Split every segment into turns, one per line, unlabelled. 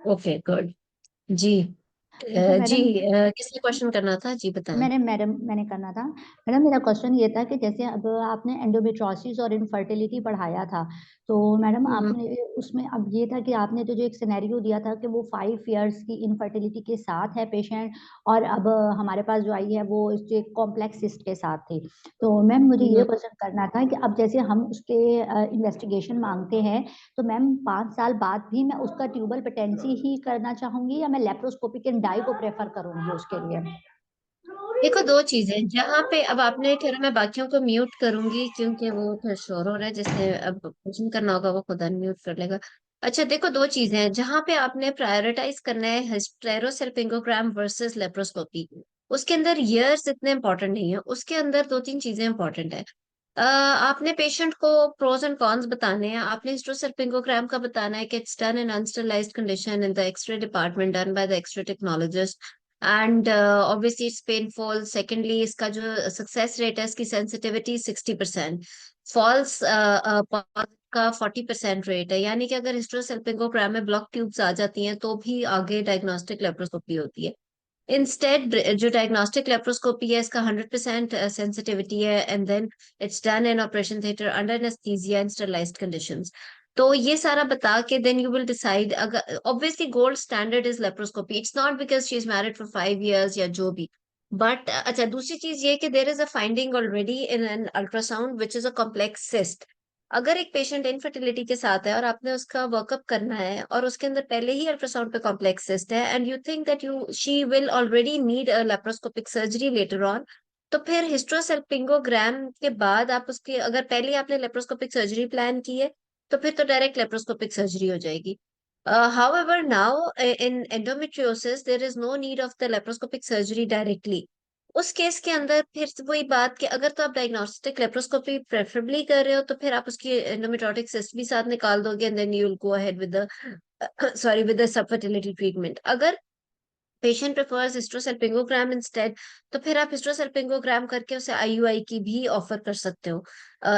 Okay good. जी।
अच्छा
जी,
madam,
किसने question करना था? जी बताएं।
मैंने करना था। मैडम मेरा क्वेश्चन ये था कि जैसे अब आपने एंडोमेट्रोसिस और इनफर्टिलिटी पढ़ाया था, तो मैडम
हम्म।
आपने उसमें अब ये था कि आपने तो जो एक सिनेरियो दिया था कि वो 5 इयर्स की इनफर्टिलिटी के साथ है पेशेंट, और अब हमारे पास जो आई है वो जो एक कॉम्प्लेक्स सिस्ट के साथ थी। तो मैम मुझे ये
हम्म।
क्वेश्चन करना था कि अब जैसे हम उसके इन्वेस्टिगेशन मांगते हैं, तो मैम 5 साल बाद भी मैं उसका ट्यूबल पेटेंसी ही करना चाहूंगी या मैं लेप्रोस्कोपिक एंड डाई को प्रेफर करूंगी उसके लिए?
देखो, दो चीजें जहां पे अब आपने ठहरा, मैं बाकियों को म्यूट करूंगी क्योंकि वो फिर शोर हो रहा है। जिसने अब क्वेश्चन करना होगा वो खुद अनम्यूट कर लेगा। अच्छा देखो, दो चीजें हैं जहां पे आपने प्रायोरिटाइज करना है, हिस्टेरोसेल्पिंगोग्राम वर्सेस लेप्रोस्कोपी। उसके अंदर ईयर्स इतने इंपॉर्टेंट नहीं है, उसके अंदर दो तीन चीजें इंपॉर्टेंट है। आपने पेशेंट को प्रोज एंड कॉन्स बताने हैं। आपने हिस्टेरोसेल्पिंगोग्राम का बताना है कि it's done in unsterilised condition in the X-ray department, done by the X-ray technologist, and obviously it's painful. Secondly, इसका जो सक्सेस रेट है, इसकी सेंसिटिविटी 60%, फॉल्स का 40% रेट है। यानी कि अगर हिस्टेरोसेल्पिंगोग्राम में ब्लॉक ट्यूब्स आ जाती हैं तो भी आगे डायग्नोस्टिक लेप्रोस्कोपी होती है। इंस्टेड जो डायग्नोस्टिक लेप्रोस्कोपी है, इसका 100% सेंसिटिविटी है, and then it's done in operation theatre under anaesthesia in sterilised conditions. तो ये सारा बता के देन यू विल डिसाइड। अगर obviously gold standard is laparoscopy, it's not because she is married for 5 years या जो भी। बट अच्छा, दूसरी चीज ये कि there is a finding already in an ultrasound which is a complex cyst. अगर एक पेशेंट इनफर्टिलिटी के साथ है और आपने उसका वर्कअप करना है और उसके अंदर पहले ही अल्ट्रासाउंड पे कॉम्प्लेक्स सिस्ट है, and you think that you she will already need a laparoscopic surgery later on, तो फिर हिस्ट्रोसेल्पिंगोग्राम के बाद आप उसकी, अगर पहले ही आपने लेप्रोस्कोपिक सर्जरी प्लान की है, तो फिर तो डायरेक्ट लेप्रोस्कोपिक सर्जरी हो जाएगी। However, now in endometriosis, there is no need of the laparoscopic surgery directly. उस केस के अंदर फिर वही बात कि अगर तो आप डायग्नोस्टिक लेप्रोस्कोपी प्रेफरेबली कर रहे हो, तो फिर आप उसकी एंडोमेट्रोटिक सिस्ट भी साथ निकाल दोगे, and then you will go ahead with the sorry with the subfertility treatment. अगर पेशेंट प्रेफर्स हिस्ट्रोसेल्पिंगोग्राम इंस्टेड, तो फिर आप हिस्ट्रोसेल्पिंगोग्राम करके उसे आईयूआई की भी ऑफर कर सकते हो।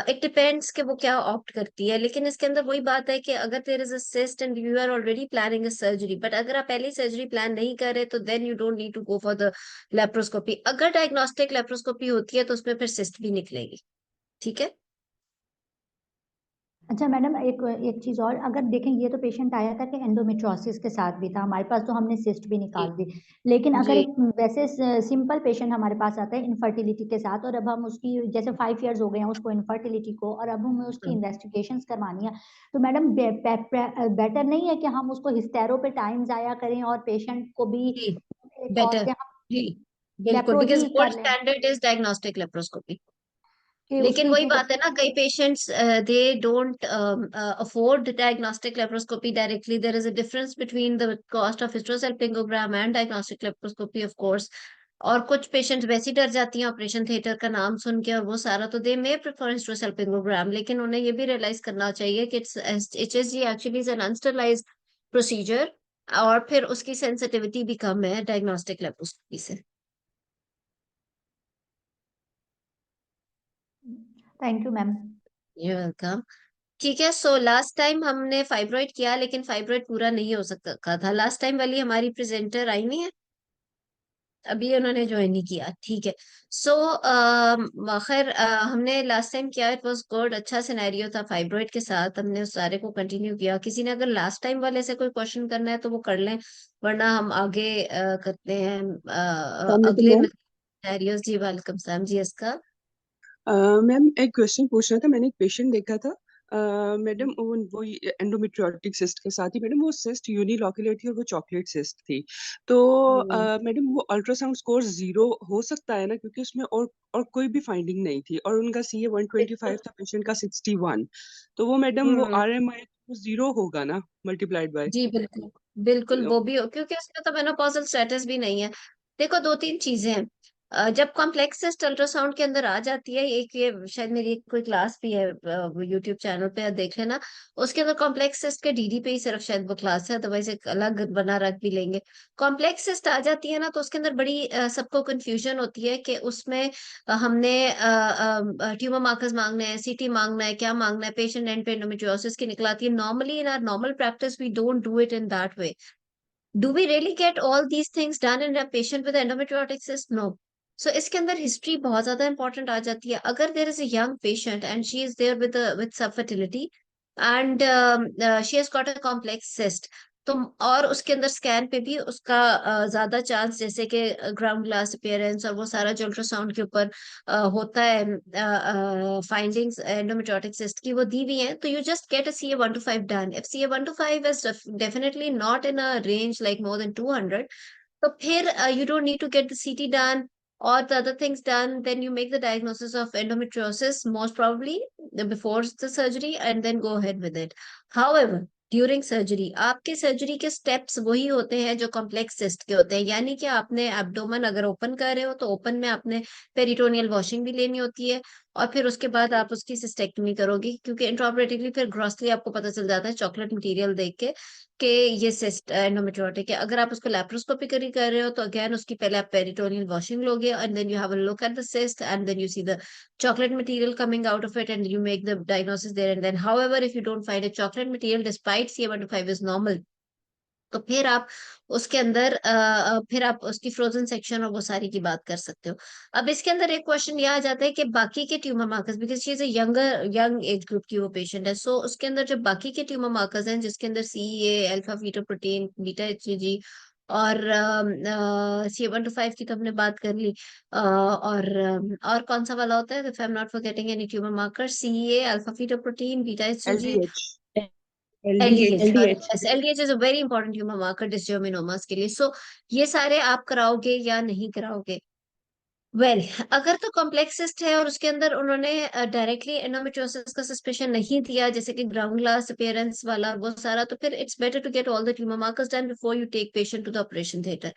इट डिपेंड्स कि वो क्या ऑप्ट करती है। लेकिन इसके अंदर वही बात है कि अगर there is a cyst and you are already planning a surgery, but अगर आप पहले सर्जरी प्लान नहीं कर रहे, तो then you don't need to go for the laparoscopy. अगर डायग्नोस्टिक लेप्रोस्कोपी होती है तो उसमें फिर सिस्ट भी निकलेगी। ठीक है।
अच्छा मैडम, एक एक चीज और, अगर देखें ये तो पेशेंट आया था कि एंडोमेट्रोसिस के साथ भी था हमारे पास, तो हमने सिस्ट भी
जी।
निकाल दी। लेकिन अगर
जी।
एक वैसे सिंपल पेशेंट हमारे पास आता है इनफर्टिलिटी के साथ, और अब हम उसकी जैसे 5 इयर्स हो गए हैं उसको इनफर्टिलिटी को, और अब हमें उसकी
हाँ।
इन्वेस्टिगेशंस करवानी है, तो मैडम बेटर नहीं है कि हम उसको हिस्टेरो पे टाइम जाया करें और पेशेंट को भी
जी।
Call
better.
के हम
जी। बिल्कुल,
लेप्रो
बिकॉज
ही
गोल्ड
कर लें
स्टैंडर्ड इज डायग्नोस्टिक लेप्रोस्कोपी।
कि
लेकिन
उसकी
वही
फिर।
बात है ना, कई patients they don't afford diagnostic laparoscopy directly. There is a difference between the cost of hysterosalpingogram and diagnostic laparoscopy, of course. और कुछ पेशेंट्स वैसे ही डर जाती हैं ऑपरेशन थिएटर का नाम सुन के और वो सारा, तो दे मे प्रेफर हिस्ट्रोसेल्पिंगोग्राम। लेकिन उन्हें ये भी रियलाइज करना चाहिए कि it's HSG actually is an unsterilised procedure, और फिर उसकी सेंसिटिविटी भी कम है डायग्नोस्टिक लेप्रोस्कोपी से।
Thank you ma'am.
You're welcome. ठीक है। सो लास्ट टाइम हमने फाइब्रॉइड किया, लेकिन फाइब्रॉइड पूरा नहीं हो सकता था। लास्ट टाइम वाली हमारी प्रेजेंटर आई नहीं है, अभी उन्होंने ज्वाइन नहीं किया। ठीक है। सो खैर, हमने लास्ट टाइम किया, इट वाज गुड, अच्छा सिनेरियो था फाइब्रॉइड के साथ। हमने उस सारे को कंटिन्यू किया। किसी ने अगर लास्ट टाइम वाले से कोई क्वेश्चन करना है तो वो कर लें, वरना हम आगे करते हैं
सलाम
अगले
मैम।
सिनेरियोज। जी वालेकुम सलाम जी, इसका।
मैम एक क्वेश्चन पूछना था। मैंने एक पेशेंट देखा था मैडम, वो एंडोमेट्रियोटिक सिस्ट के साथ ही मैडम, वो सिस्ट यूनिलोक्युलर थी और वो चॉकलेट सिस्ट थी। तो
हम्म।
मैडम वो अल्ट्रासाउंड स्कोर 0 हो सकता है ना, क्योंकि उसमें और कोई भी फाइंडिंग नहीं थी, और उनका CA 125 था, पेशेंट का 61। तो वो मैडम वो
हम्म।
RMI 0 होगा ना, मल्टीप्लाइड बाय।
जी बिल्कुल। बिल्कुल वो भी हो, क्योंकि उसमें तो मेनोपॉजल स्टेटस भी नहीं है। देखो, दो तीन चीजें हैं। जब कॉम्प्लेक्स सिस्ट अल्ट्रासाउंड के अंदर आ जाती है, एक ये शायद मेरी एक कोई क्लास भी है यूट्यूब चैनल पे, देख लेना। उसके अंदर कॉम्प्लेक्स सिस्ट के डीडी पे ही सिर्फ शायद वो क्लास है, अदरवाइज एक अलग बना रख भी लेंगे। कॉम्प्लेक्स सिस्ट आ जाती है ना, तो उसके अंदर बड़ी सबको कंफ्यूजन होती है कि उसमें हमने ट्यूमर मार्कर्स मांगना है, सीटी मांगना है, क्या मांगना है, पेशेंट एंड पे एंडोमेट्रियोसिस की निकलाती है। Normally in our normal practice we don't do it in that way. Do we really get all these things done in a patient with endometriotic cyst? No. So इसके अंदर history बहुत ज्यादा important आ जाती है. अगर there is a young patient and she is there with subfertility and she has got a complex cyst, तो और उसके अंदर स्कैन पे भी उसका ज्यादा चांस, जैसे कि ग्राउंड ग्लास अपीयरेंस और वो सारा जो अल्ट्रासाउंड के ऊपर होता है फाइंडिंग्स एंडोमेट्रियोटिक सिस्ट की, वो दी हुई हैं, तो you just get a CA 1 to 5 done. If CA 1 to 5 is definitely not in a range like more than 200, तो फिर you don't need to get the CT done or the other things done. Then you make the diagnosis of endometriosis most probably before the surgery and then go ahead with it. However, during surgery आपके surgery के steps वही होते हैं जो complex cyst के होते हैं. यानी कि आपने एब्डोमेन अगर ओपन कर रहे हो तो ओपन में आपने पेरिटोनियल वॉशिंग भी लेनी होती है, और फिर उसके बाद आप उसकी सिस्टेक्टमी करोगे, क्योंकि इंट्राऑपरेटिवली फिर ग्रॉसली आपको पता चल जाता है चॉकलेट मटेरियल देख के कि ये सिस्ट एंडोमेट्रियोटिक है. अगर आप उसको लैप्रोस्कोपी कर रहे हो तो अगेन उसकी पहले आप पेरिटोनियल वॉशिंग लोगे and then you have a look at the cyst and then you see the chocolate material coming out of it and you make the diagnosis there and then. However, if you don't find a chocolate material despite CA 1 to 5 is normal, तो फिर आप उसके अंदर फिर आप उसकी frozen section और वो सारी की बात कर सकते हो. अब इसके अंदर एक क्वेश्चन ये आ जाता है कि बाकी के tumour markers, because she is a young age group की वो पेशेंट है, सो उसके अंदर जो बाकी के ट्यूमर मार्कर्स हैं जिसके अंदर CEA, alpha fetoprotein, beta HCG और CA 1 to 5 की तो हमने बात कर ली. और कौन सा वाला होता है, if I am not forgetting any tumour marker, CEA, alpha fetoprotein, beta HCG,
LDH.
LDH. Sorry,
LDH.
Yes, LDH is a very important tumour marker dysgerminomas के लिए. सो ये सारे आप कराओगे या नहीं कराओगे? वेल अगर तो कॉम्प्लेक्स सिस्ट है और उसके अंदर उन्होंने डायरेक्टली एंडोमेट्रियोसिस का सस्पेशन नहीं दिया, जैसे कि ग्राउंड ग्लास अपीयरेंस वाला और वो सारा, तो फिर it's better to get all the tumour markers done before you take patient to the operation theatre.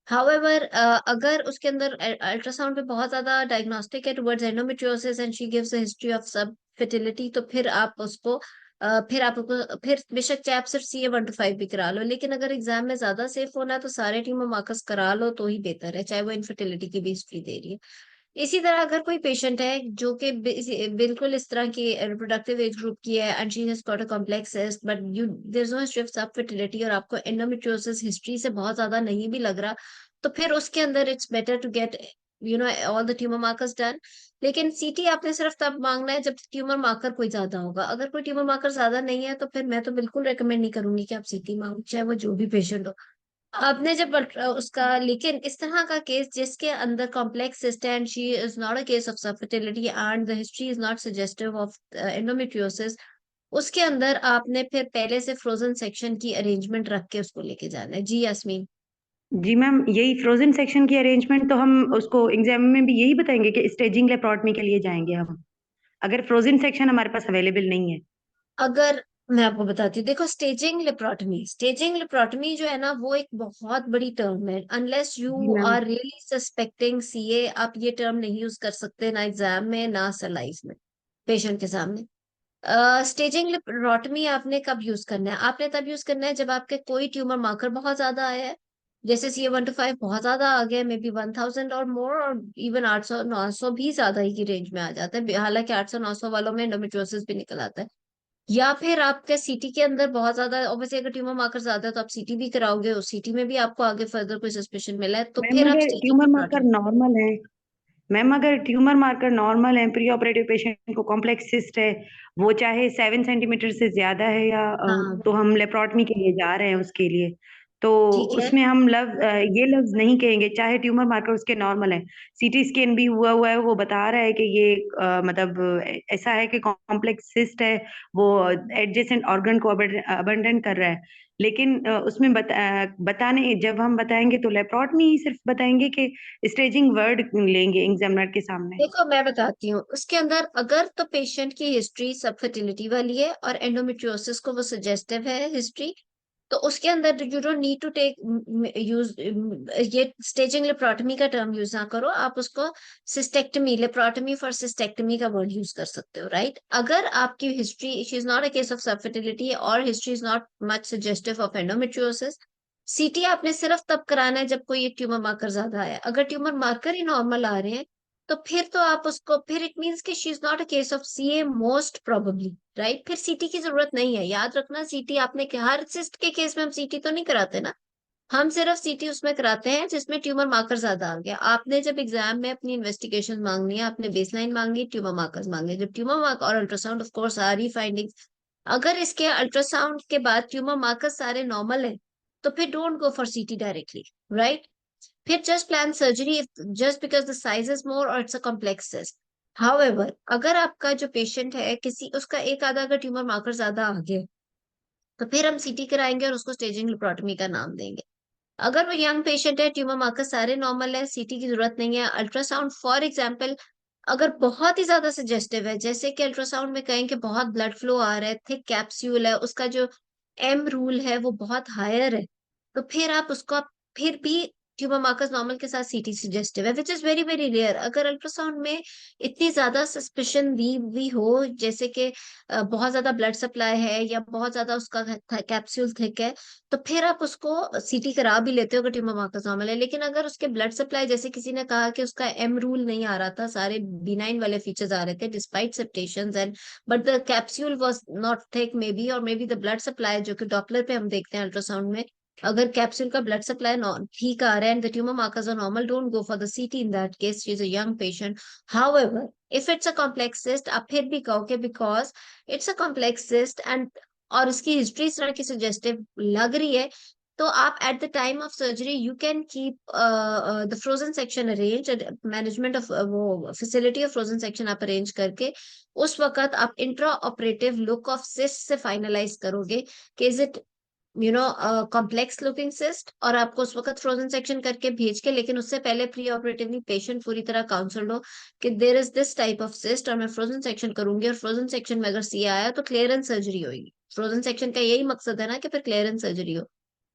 However अगर उसके अंदर अल्ट्रासाउंड पे बहुत ज्यादा डायग्नोस्टिक है towards endometriosis and she gives a history of subfertility, तो फिर आप उसको फिर बेशक चाहे आप सिर्फ CA 1 to 5 भी करा लो, लेकिन अगर एग्जाम में ज्यादा सेफ होना है तो सारे ट्यूमर मार्कर्स करा लो तो ही बेहतर है, चाहे वो इनफर्टिलिटी की भी हिस्ट्री दे रही है. इसी तरह अगर कोई पेशेंट है जो कि बिल्कुल इस तरह की रिप्रोडक्टिव एज ग्रुप की है and she has got a complex cyst but you there is no history of subfertility और आपको एंडोमेट्रियोसिस हिस्ट्री से बहुत ज्यादा नहीं भी लग रहा, तो फिर उसके अंदर it's better to get all the tumour markers done. लेकिन CT आपने सिर्फ तब मांगना है जब ट्यूमर मार्कर कोई ज्यादा होगा. अगर कोई ट्यूमर मार्कर ज्यादा नहीं है तो फिर मैं तो बिल्कुल रेकमेंड नहीं करूंगी कि आप CT मांगो, चाहे वो जो भी पेशेंट हो. आपने जब उसका, लेकिन इस तरह का केस जिसके अंदर complex cyst and she is not a case of subfertility and the history is not suggestive of endometriosis, उसके अंदर आपने फिर पहले से फ्रोजन सेक्शन की अरेंजमेंट रख के उसको लेके जाना है. जी यास्मीन.
जी मैम, यही फ्रोजन सेक्शन की अरेंजमेंट तो हम उसको एग्जाम में भी यही बताएंगे कि स्टेजिंग लेप्रोटमी के लिए जाएंगे हम, अगर फ्रोजन सेक्शन हमारे पास अवेलेबल नहीं है.
अगर मैं आपको बताती हूँ, देखो स्टेजिंग लेप्रोटमी जो है ना वो एक बहुत बड़ी टर्म है. अनलेस
जी
you
ma'am.
Are really suspecting CA, आप ये टर्म नहीं यूज कर सकते ना एग्जाम में ना लाइफ में पेशेंट के सामने. स्टेजिंग लेप्रोटमी आपने कब यूज करना है? आपने तब यूज करना है जब आपके कोई ट्यूमर मार्कर बहुत ज्यादा आया है, जैसे CA 1 to 5 बहुत ज्यादा आ गया, मे बी 1000 और मोर, और इवन 800-900 भी ज्यादा ही की रेंज में आ जाता है, हालांकि 800-900 वालों में एंडोमेट्रियोसिस भी निकल आता है. या फिर आपके CT के अंदर बहुत ज्यादा, ऑब्वियसली अगर ट्यूमर मार्कर ज्यादा है तो आप CT भी कराओगे, उस CT में भी आपको आगे फर्दर कोई सस्पेशन मिला है तो
मैम
फिर आप
अगर
staging
tumour marker
laparotomy.
Normal है, मैम अगर ट्यूमर मार्कर नॉर्मल है, प्री ऑपरेटिव पेशेंट को कॉम्प्लेक्स सिस्ट है, वो चाहे 7 सेंटीमीटर से ज्यादा है या
हाँ
तो हम लेप्रोटमी के लिए जा रहे हैं उसके लिए, तो
ठीक है.
उसमें हम ये लफ्ज नहीं कहेंगे चाहे ट्यूमर मार्कर उसके नॉर्मल है. सीटी स्कैन भी हुआ है, वो बता रहा है कि ये मतलब ऐसा है कि कॉम्प्लेक्स सिस्ट है, वो एडजेसेंट ऑर्गन को अबंडन कर रहा है. लेकिन उसमें बताने जब हम बताएंगे तो लेप्रोटमी ही सिर्फ बताएंगे कि स्टेजिंग वर्ड लेंगे एग्जामिनर के सामने.
देखो मैं बताती हूँ, उसके अंदर अगर तो पेशेंट की हिस्ट्री सब फर्टिलिटी वाली है और एंडोमेट्रियोसिस को वो सजेस्टिव है हिस्ट्री, तो उसके अंदर you don't need to take use ये स्टेजिंग लेप्रोटमी का टर्म यूज ना करो, आप उसको सिस्टेक्टमी, लेप्रोटमी फॉर सिस्टेक्टमी का वर्ड यूज कर सकते हो, राइट? अगर आपकी history she is not a case of subfertility और history is not much suggestive of endometriosis, CT आपने सिर्फ तब कराना है जब कोई एक ट्यूमर मार्कर ज्यादा है. अगर ट्यूमर मार्कर ही नॉर्मल आ रहे हैं तो फिर तो आप उसको, फिर इट मीन्स कि she is not a case of CA most probably, right? फिर CT की जरूरत नहीं है. याद रखना, CT आपने हर सिस्ट के केस में हम CT तो नहीं कराते ना. हम सिर्फ सीटी उसमें कराते हैं जिसमें ट्यूमर मार्कर ज्यादा आ गया। आपने जब एग्जाम में अपनी इन्वेस्टिगेशन मांगनी है, आपने बेसलाइन मांगी, ट्यूमर मार्कर्स मांगे, जब ट्यूमर मार्कर और अल्ट्रासाउंड ऑफ कोर्स सारी फाइंडिंग्स, अगर इसके अल्ट्रासाउंड के बाद ट्यूमर मार्कर सारे नॉर्मल है, तो फिर don't go for CT directly, right? फिर just plan surgery just because the size is more और it's a complex cyst. However, अगर आपका जो पेशेंट है किसी उसका एक आधा अगर ट्यूमर मार्कर ज्यादा आ गया, तो फिर हम सीटी कराएंगे और उसको स्टेजिंग लिप्रोटमी का नाम देंगे। अगर वो यंग पेशेंट है, ट्यूमर मार्कर सारे नॉर्मल है, सीटी की जरूरत नहीं है। अल्ट्रासाउंड फॉर एग्जांपल अगर बहुत ही ज्यादा सजेस्टिव है, जैसे कि अल्ट्रासाउंड में कहें कि बहुत ब्लड फ्लो आ रहा है, थिक कैप्सूल है, उसका जो एम रूल है वो बहुत हायर है, तो फिर आप उसको फिर भी ट्यूमर मार्कर्स नॉर्मल के साथ सीटी सजेस्टिव है, which is very very rare. अगर अल्ट्रासाउंड में इतनी ज्यादा सस्पिशन दी हुई हो, जैसे कि बहुत ज्यादा ब्लड सप्लाई है या बहुत ज्यादा उसका कैप्सूल थिक है, तो फिर आप उसको सीटी करा भी लेते हो अगर ट्यूमर मार्कर्स नॉर्मल है। लेकिन अगर उसके ब्लड सप्लाई, जैसे किसी ने कहा कि उसका एम रूल नहीं आ रहा था, सारे बिनाइन वाले फीचर्स आ रहे थे despite septations and but the capsule was not thick maybe, और maybe the blood supply जो कि डॉपलर पे हम देखते हैं अल्ट्रासाउंड में, अगर कैप्सूल का ब्लड सप्लाई ठीक आ रहा है and the tumour markers are normal, don't go for the CT in that case, she is a young patient. However, if it's a complex cyst, आप फिर भी कहोगे because it's a complex cyst and और उसकी history इस तरह की suggestive लग रही है, तो आप at the time of surgery you can keep the frozen section arrange, management of वो फैसिलिटी ऑफ फ्रोजन सेक्शन आप अरेंज करके उस वक्त आप intra operative look of cyst से फाइनलाइज करोगे कि is it complex looking cyst, और आपको उस वक्त फ्रोजन सेक्शन करके भेज के, लेकिन उससे पहले प्री ऑपरेटिवली पेशेंट पूरी तरह काउंसल्ड हो कि there is this type of cyst और मैं फ्रोजन सेक्शन करूंगी, और फ्रोजन सेक्शन में अगर सी आया तो क्लियरेंस सर्जरी होगी। फ्रोजन सेक्शन का यही मकसद है ना कि फिर क्लियरेंस सर्जरी हो।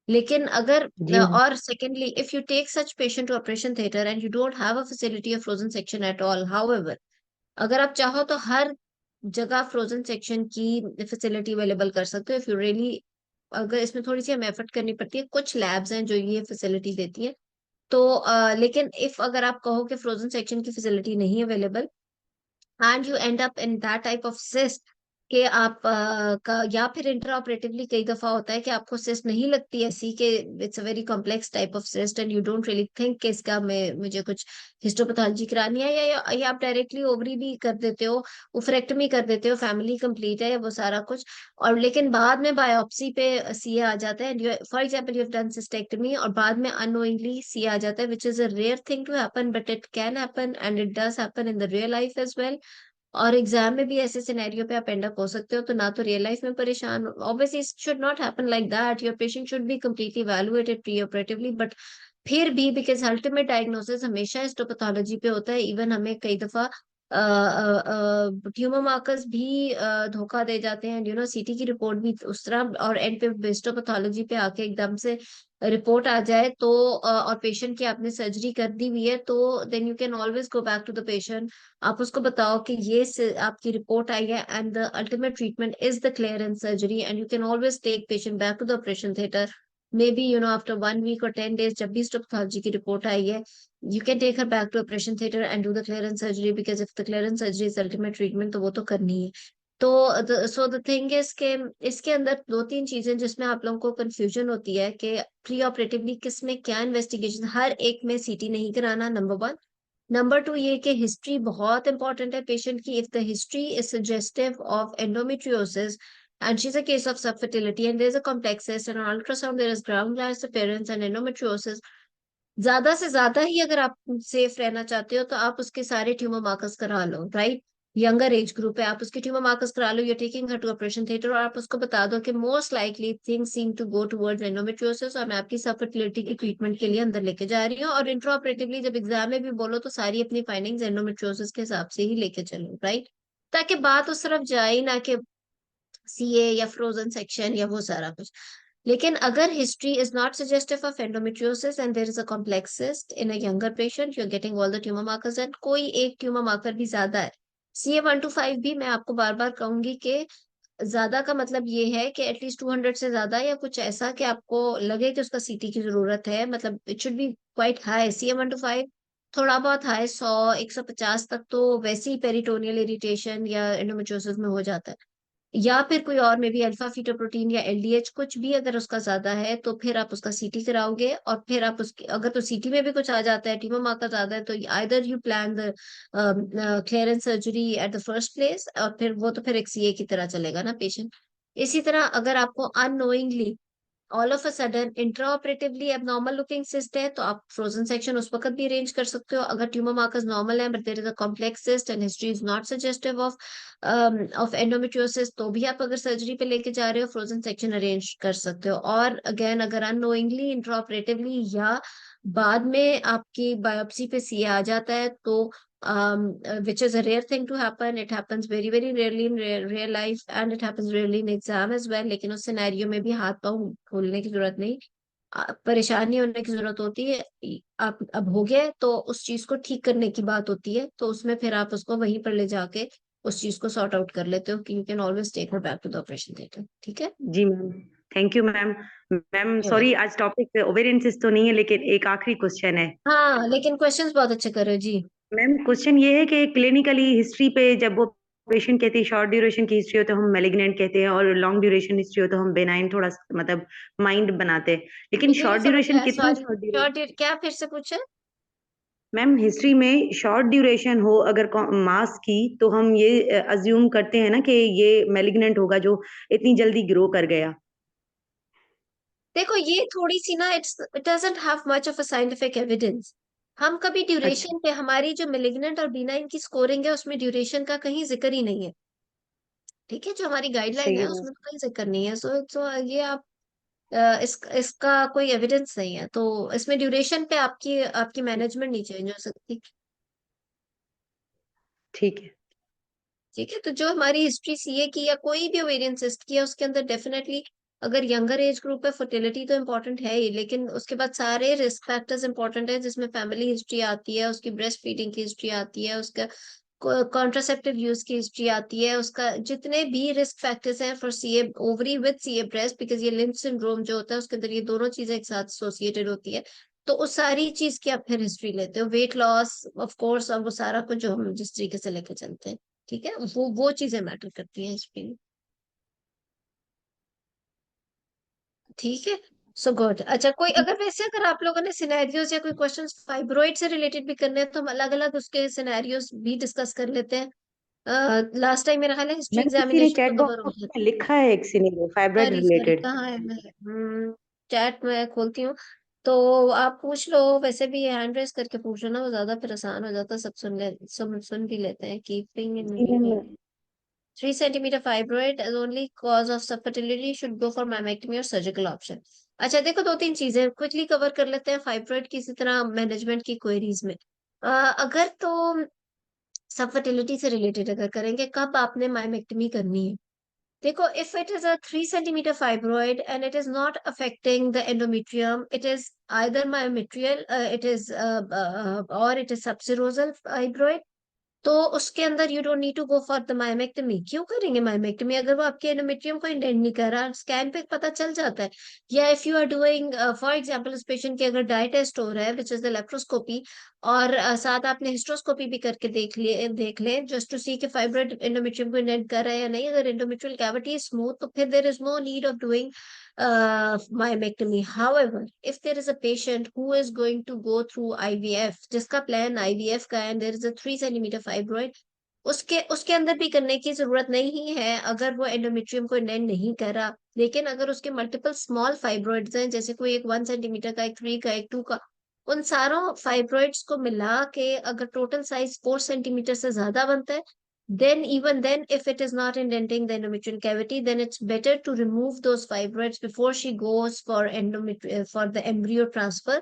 लेकिन अगर
जी मैम।
और secondly, if you take such patient to operation theatre and you don't have a facility of frozen section at all, however, अगर आप चाहो तो हर जगह फ्रोजन सेक्शन की फैसिलिटी अवेलेबल कर सकते हो इफ यू रियली, अगर इसमें थोड़ी सी हमें एफर्ट करनी पड़ती है। कुछ लैब्स हैं जो ये फैसिलिटी देती हैं, तो लेकिन इफ अगर आप कहो कि फ्रोजन सेक्शन की फैसिलिटी नहीं available and you and up in that type of cyst कि आप या फिर इंट्रा ऑपरेटिवली कई दफा होता है कि आपको सिस्ट नहीं लगती ऐसी कि it's a very complex type of cyst and you don't really think कि इसका मैं मुझे कुछ हिस्टोपैथोलॉजी करानी है, या आप डायरेक्टली ओवरी भी कर देते हो, उफरेक्टमी कर देते हो, फैमिली कंप्लीट है वो सारा कुछ, और लेकिन बाद में बायोप्सी पे सीए आ जाता है, for example you have done cystectomy और बाद में अनोइंगली सीए आ जाता है, which is a rare thing to happen but it can happen and it does happen in the real life as well. और एग्जाम में भी ऐसे सिनेरियो पे आप एंड अप हो सकते हो, तो ना तो रियल लाइफ में परेशान, obviously it should not happen like that, your patient should be completely evaluated pre operatively, but फिर भी बिकॉज अल्टीमेट डायग्नोसिस हमेशा हिस्टोपैथोलॉजी पे होता है। इवन हमें कई दफा ट्यूमर मार्कर्स भी धोखा दे जाते हैं, सीटी की रिपोर्ट भी उस तरह, और एंड पे हिस्टोपैथोलॉजी पे आके एकदम से रिपोर्ट आ जाए तो और पेशेंट की आपने सर्जरी कर दी हुई है, तो then you can always go back to the patient, आप उसको बताओ कि ये आपकी रिपोर्ट आई है and the ultimate treatment is the clearance surgery, and you can always take patient back to the operation theatre, may be after 1 week और 10 days, जब भी हिस्टोपैथोलॉजी की रिपोर्ट आई है, you can take her back to operation theater and do the clearance surgery, because if the clearance surgery is ultimate treatment तो वो तो करनी है। तो सो द थिंग इज के इसके अंदर दो तीन चीजें जिसमें आप लोगों को कंफ्यूजन होती है कि प्री ऑपरेटिवली किस में क्या इन्वेस्टिगेशन, हर एक में सीटी नहीं कराना, नंबर वन। नंबर टू ये कि हिस्ट्री बहुत इंपॉर्टेंट है पेशेंट की, if the history is suggestive of endometriosis and she's a case of subfertility and there's a complex cyst and on ultrasound there is ground glass appearance and endometriosis, ज्यादा से ज्यादा ही अगर आप safe रहना चाहते हो तो आप उसके सारे ट्यूमर मार्कर्स करा लो, राइट? यंगर एज ग्रुप है, आप उसके ट्यूमर मार्कर्स करा लो, you're taking her to operation theatre, और आप उसको बता दो कि most likely things seem to go towards endometriosis और मैं आपकी सबफर्टिलिटी की ट्रीटमेंट के लिए अंदर लेके जा रही हूँ, और इंट्रा ऑपरेटिवली जब एग्जाम में भी बोलो तो सारी अपनी फाइंडिंग्स एंडोमेट्रियोसिस के हिसाब से ही लेके चलो, राइट? ताकि बात उस तरफ जाए ही ना कि सीए या फ्रोजन सेक्शन या वो सारा कुछ। लेकिन अगर history is not suggestive of endometriosis and there is a complex cyst in a younger patient, you are getting all the tumour markers and कोई एक ट्यूमर मार्कर भी ज्यादा है, CA 1 to 5 भी मैं आपको बार बार कहूंगी कि ज्यादा का मतलब ये है कि एटलीस्ट 200 से ज्यादा या कुछ ऐसा कि आपको लगे कि उसका सीटी की जरूरत है, मतलब it should be quite high. CA 1 to 5 थोड़ा बहुत हाई, 100 150 तक तो वैसे ही पेरिटोनियल इरिटेशन या एंडोमेट्रियोसिस में हो जाता है। या फिर कोई और में भी अल्फा फीटोप्रोटीन या एलडीएच कुछ भी अगर उसका ज्यादा है, तो फिर आप उसका सीटी कराओगे, और फिर आप उसकी अगर तो सीटी में भी कुछ आ जाता है, ट्यूमर मार्कर ज्यादा है, तो either you plan the clearance surgery at the first place, और फिर वो तो फिर एक सीए की तरह चलेगा ना पेशेंट। इसी तरह अगर आपको unknowingly all of a sudden intraoperatively abnormal looking cyst है, तो आप फ्रोजन सेक्शन उस वक्त भी अरेंज कर सकते हो। अगर ट्यूमर मार्कर्स नॉर्मल है but there is a complex cyst and history is not suggestive of endometriosis, तो भी आप अगर सर्जरी पे लेके जा रहे हो, फ्रोजन सेक्शन अरेंज कर सकते हो। और अगेन अगर अननोइंगली इंट्राऑपरेटिवली या बाद में आपकी बायोप्सी पे सीए आ जाता है, तो which is a rare thing to happen. It happens very, very rarely in real life, and it happens rarely in exam as well. लेकिन उस सिनेरियो में भी हाथ पाँव खोलने की जरूरत नहीं, परेशान नहीं होने की जरूरत होती है। आप अब हो गया है, तो उस चीज को ठीक करने की बात होती है, तो उसमें फिर आप उसको वहीं पर ले जाके उस चीज को सॉर्ट आउट कर लेते हो कि you can always take her back to the operation theatre. ठीक है।
जी ma'am, thank you ma'am. Ma'am
You're
sorry,
welcome.
आज टॉपिक ओवेरियन सिस्ट तो नहीं है, लेकिन एक आखिरी क्वेश्चन है।
हाँ, लेकिन क्वेश्चंस बहुत अच्छे कर रहे हो जी।
मैम क्वेश्चन ये है कि क्लिनिकली हिस्ट्री पे जब वो पेशेंट कहते हैं शॉर्ट ड्यूरेशन की हिस्ट्री हो तो हम मैलिग्नेंट कहते हैं, और लॉन्ग ड्यूरेशन हिस्ट्री हो तो हम बेनाइन थोड़ा मतलब माइंड बनाते हैं, लेकिन
मुझे नहीं
शॉर्ट
समझ
ड्यूरेशन
आया,
कितना
सॉरी।
Short duration?
शॉर्ट क्या फिर से पूछे?
मैम हिस्ट्री में शॉर्ट ड्यूरेशन हो अगर मास की, तो हम ये अज्यूम करते हैं ना कि ये मैलिग्नेंट होगा जो इतनी जल्दी ग्रो कर गया।
देखो, ये थोड़ी सी ना, it doesn't have much of a scientific evidence. हम कभी
अच्छा,
ड्यूरेशन पे, हमारी जो मिलिग्नेंट और बिनाइन की स्कोरिंग है उसमें ड्यूरेशन का कहीं जिक्र ही नहीं है। ठीक है, जो हमारी गाइडलाइन
सही
है
है मैम।
उसमें तो कहीं जिक्र नहीं है। सो ये आप इसका कोई एविडेंस नहीं है, तो इसमें ड्यूरेशन पे आपकी आपकी मैनेजमेंट नहीं चेंज हो सकती।
ठीक है।
ठीक है, तो जो हमारी हिस्ट्री सीए की या कोई भी ओवेरियन सिस्ट की है, उसके अंदर डेफिनेटली अगर यंगर एज ग्रुप है, फर्टिलिटी तो इम्पोर्टेंट है ही, लेकिन उसके बाद सारे रिस्क फैक्टर्स इंपॉर्टेंट है, जिसमें फैमिली हिस्ट्री आती है, उसकी ब्रेस्ट फीडिंग की हिस्ट्री आती है, उसका कॉन्ट्रासेप्टिव यूज की हिस्ट्री आती है, उसका जितने भी रिस्क फैक्टर्स हैं for CA ovary with CA breast, because ये लिम्फ सिंड्रोम जो होता है उसके अंदर ये दोनों चीजें एक साथ एसोसिएटेड होती है। तो उस सारी चीज की आप फिर हिस्ट्री लेते हो, वेट लॉस ऑफ कोर्स, और वो सारा कुछ जो हम जिस तरीके से लेके चलते हैं। ठीक है, वो चीजें मैटर करती हैं हिस्ट्री में। ठीक है, सो गुड। अच्छा, कोई अगर वैसे अगर आप लोगों ने सिनेरियोज या कोई क्वेश्चंस फाइब्रोइड से रिलेटेड भी करने हैं, तो हम अलग अलग उसके सिनेरियोज भी डिस्कस कर लेते हैं। लास्ट टाइम मेरा ख्याल है हिस्ट्री
मैम किसी ने
एग्जामिनेशन
चैट
तो कवर हो
बॉक्स
गया
में
था।
लिखा है एक scenario fibroid
sorry sorry,
related.
कहाँ है? मैं चैट में खोलती हूँ, तो आप पूछ लो। वैसे भी हैंड रेस करके पूछ लो ना, वो ज्यादा फिर आसान हो जाता है, सब सुन भी लेते हैं। Keeping
ji ma'am.
In 3 centimeter fibroid as only cause of subfertility should go for mammectomy or surgical option। अच्छा देखो, दो तीन चीजें क्विकली कवर कर लेते हैं फाइब्रोइड की, इसी तरह मैनेजमेंट की क्वेरीज में। अगर तो सबफर्टिलिटी से रिलेटेड अगर करेंगे, कब आपने माइमेक्टमी करनी है? देखो, if it is a 3 centimeter fibroid and it is not affecting the endometrium, it is either myometrial, or it is subserosal fibroid, तो उसके अंदर you don't need to go for the myomectomy. क्यों करेंगे मायोमेक्टमी अगर वो आपके endometrium को indent नहीं कर रहा? स्कैन पे पता चल जाता है। या if you are doing for example, उस पेशेंट की अगर डाई टेस्ट हो रहा है विच इज द लेप्रोस्कोपी, और साथ आपने हिस्ट्रोस्कोपी भी करके देख ले जस्ट टू सी कि फाइब्रोइड एंडोमेट्रियम को इंडेंट कर रहा है या नहीं। अगर एंडोमेट्रियल कैविटी इज स्मूथ, तो फिर there is no need of doing myomectomy. However, if there is a patient who is going to go through IVF, जिसका प्लान IVF का है, and there is a 3 centimeter fibroid, उसके अंदर भी करने की जरूरत नहीं है अगर वो एंडोमेट्रियम को इंडेंट नहीं कर रहा। लेकिन अगर उसके मल्टीपल स्मॉल फाइब्रॉइड्स हैं, जैसे कोई एक 1 सेंटीमीटर का, एक 3 का, एक 2 का, उन सारों फाइब्रॉइड्स को मिला के अगर टोटल साइज 4 सेंटीमीटर से ज्यादा बनता है, then even then if it is not indenting the endometrial cavity, then it's better to remove those fibroids before she goes for for the embryo transfer।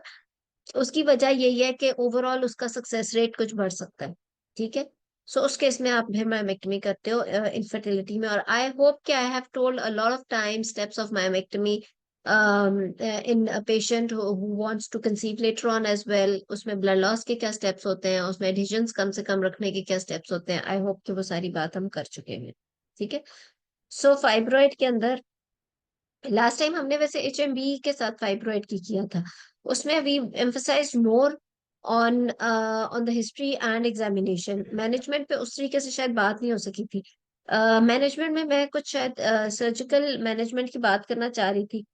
उसकी वजह यही है कि ओवरऑल उसका सक्सेस रेट कुछ बढ़ सकता है। ठीक है, सो उस केस में आप मायोमेक्टमी करते हो इनफर्टिलिटी में। और आई होप कि I have told a lot of time steps of myomectomy in a patient who wants to conceive later on as well. उसमें ब्लड लॉस के क्या स्टेप्स होते हैं, उसमें एडिशंस कम से कम रखने के क्या स्टेप्स होते हैं। आई होप कि वो सारी बात हम कर चुके हैं। ठीक है, सो फाइब्रॉइड के अंदर लास्ट टाइम हमने वैसे एचएमबी के साथ फाइब्रॉइड की किया था, उसमें we emphasise more on on the history and examination. Management पे उस तरीके से शायद बात नहीं हो सकी थी। मैनेजमेंट में मैं कुछ शायद सर्जिकल मैनेजमेंट की बात करना चाह रही थी।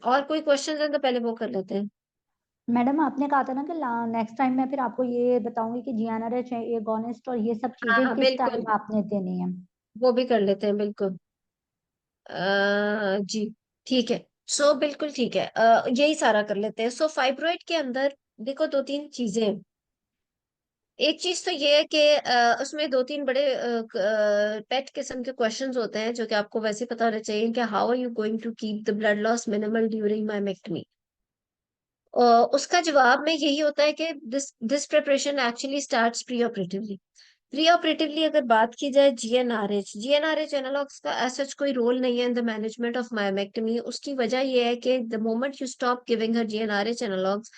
और कोई क्वेश्चन है तो पहले वो कर लेते हैं।
मैडम आपने कहा था ना कि नेक्स्ट टाइम मैं फिर आपको ये बताऊंगी कि GnRH एगोनिस्ट और ये सब
हाँ
चीजें
हाँ
किस
बिल्कुल,
टाइम आपने देनी है।
वो भी कर लेते हैं बिल्कुल। जी ठीक है। सो बिल्कुल ठीक है, यही सारा कर लेते हैं। सो फाइब्रॉइड के अंदर देखो दो तीन चीजें हैं। एक चीज तो ये है कि उसमें दो तीन बड़े पेट किस्म के क्वेश्चंस होते हैं जो कि आपको वैसे पता होना चाहिए कि how are you going to keep the blood loss minimal during myomectomy. उसका जवाब में यही होता है कि this preparation actually starts pre operatively. Pre operatively अगर बात की जाए जीएनआरएच एनालॉग्स का ऐसा कोई रोल नहीं है in the management of myomectomy. उसकी वजह यह है कि the moment you stop giving her GnRH analogues,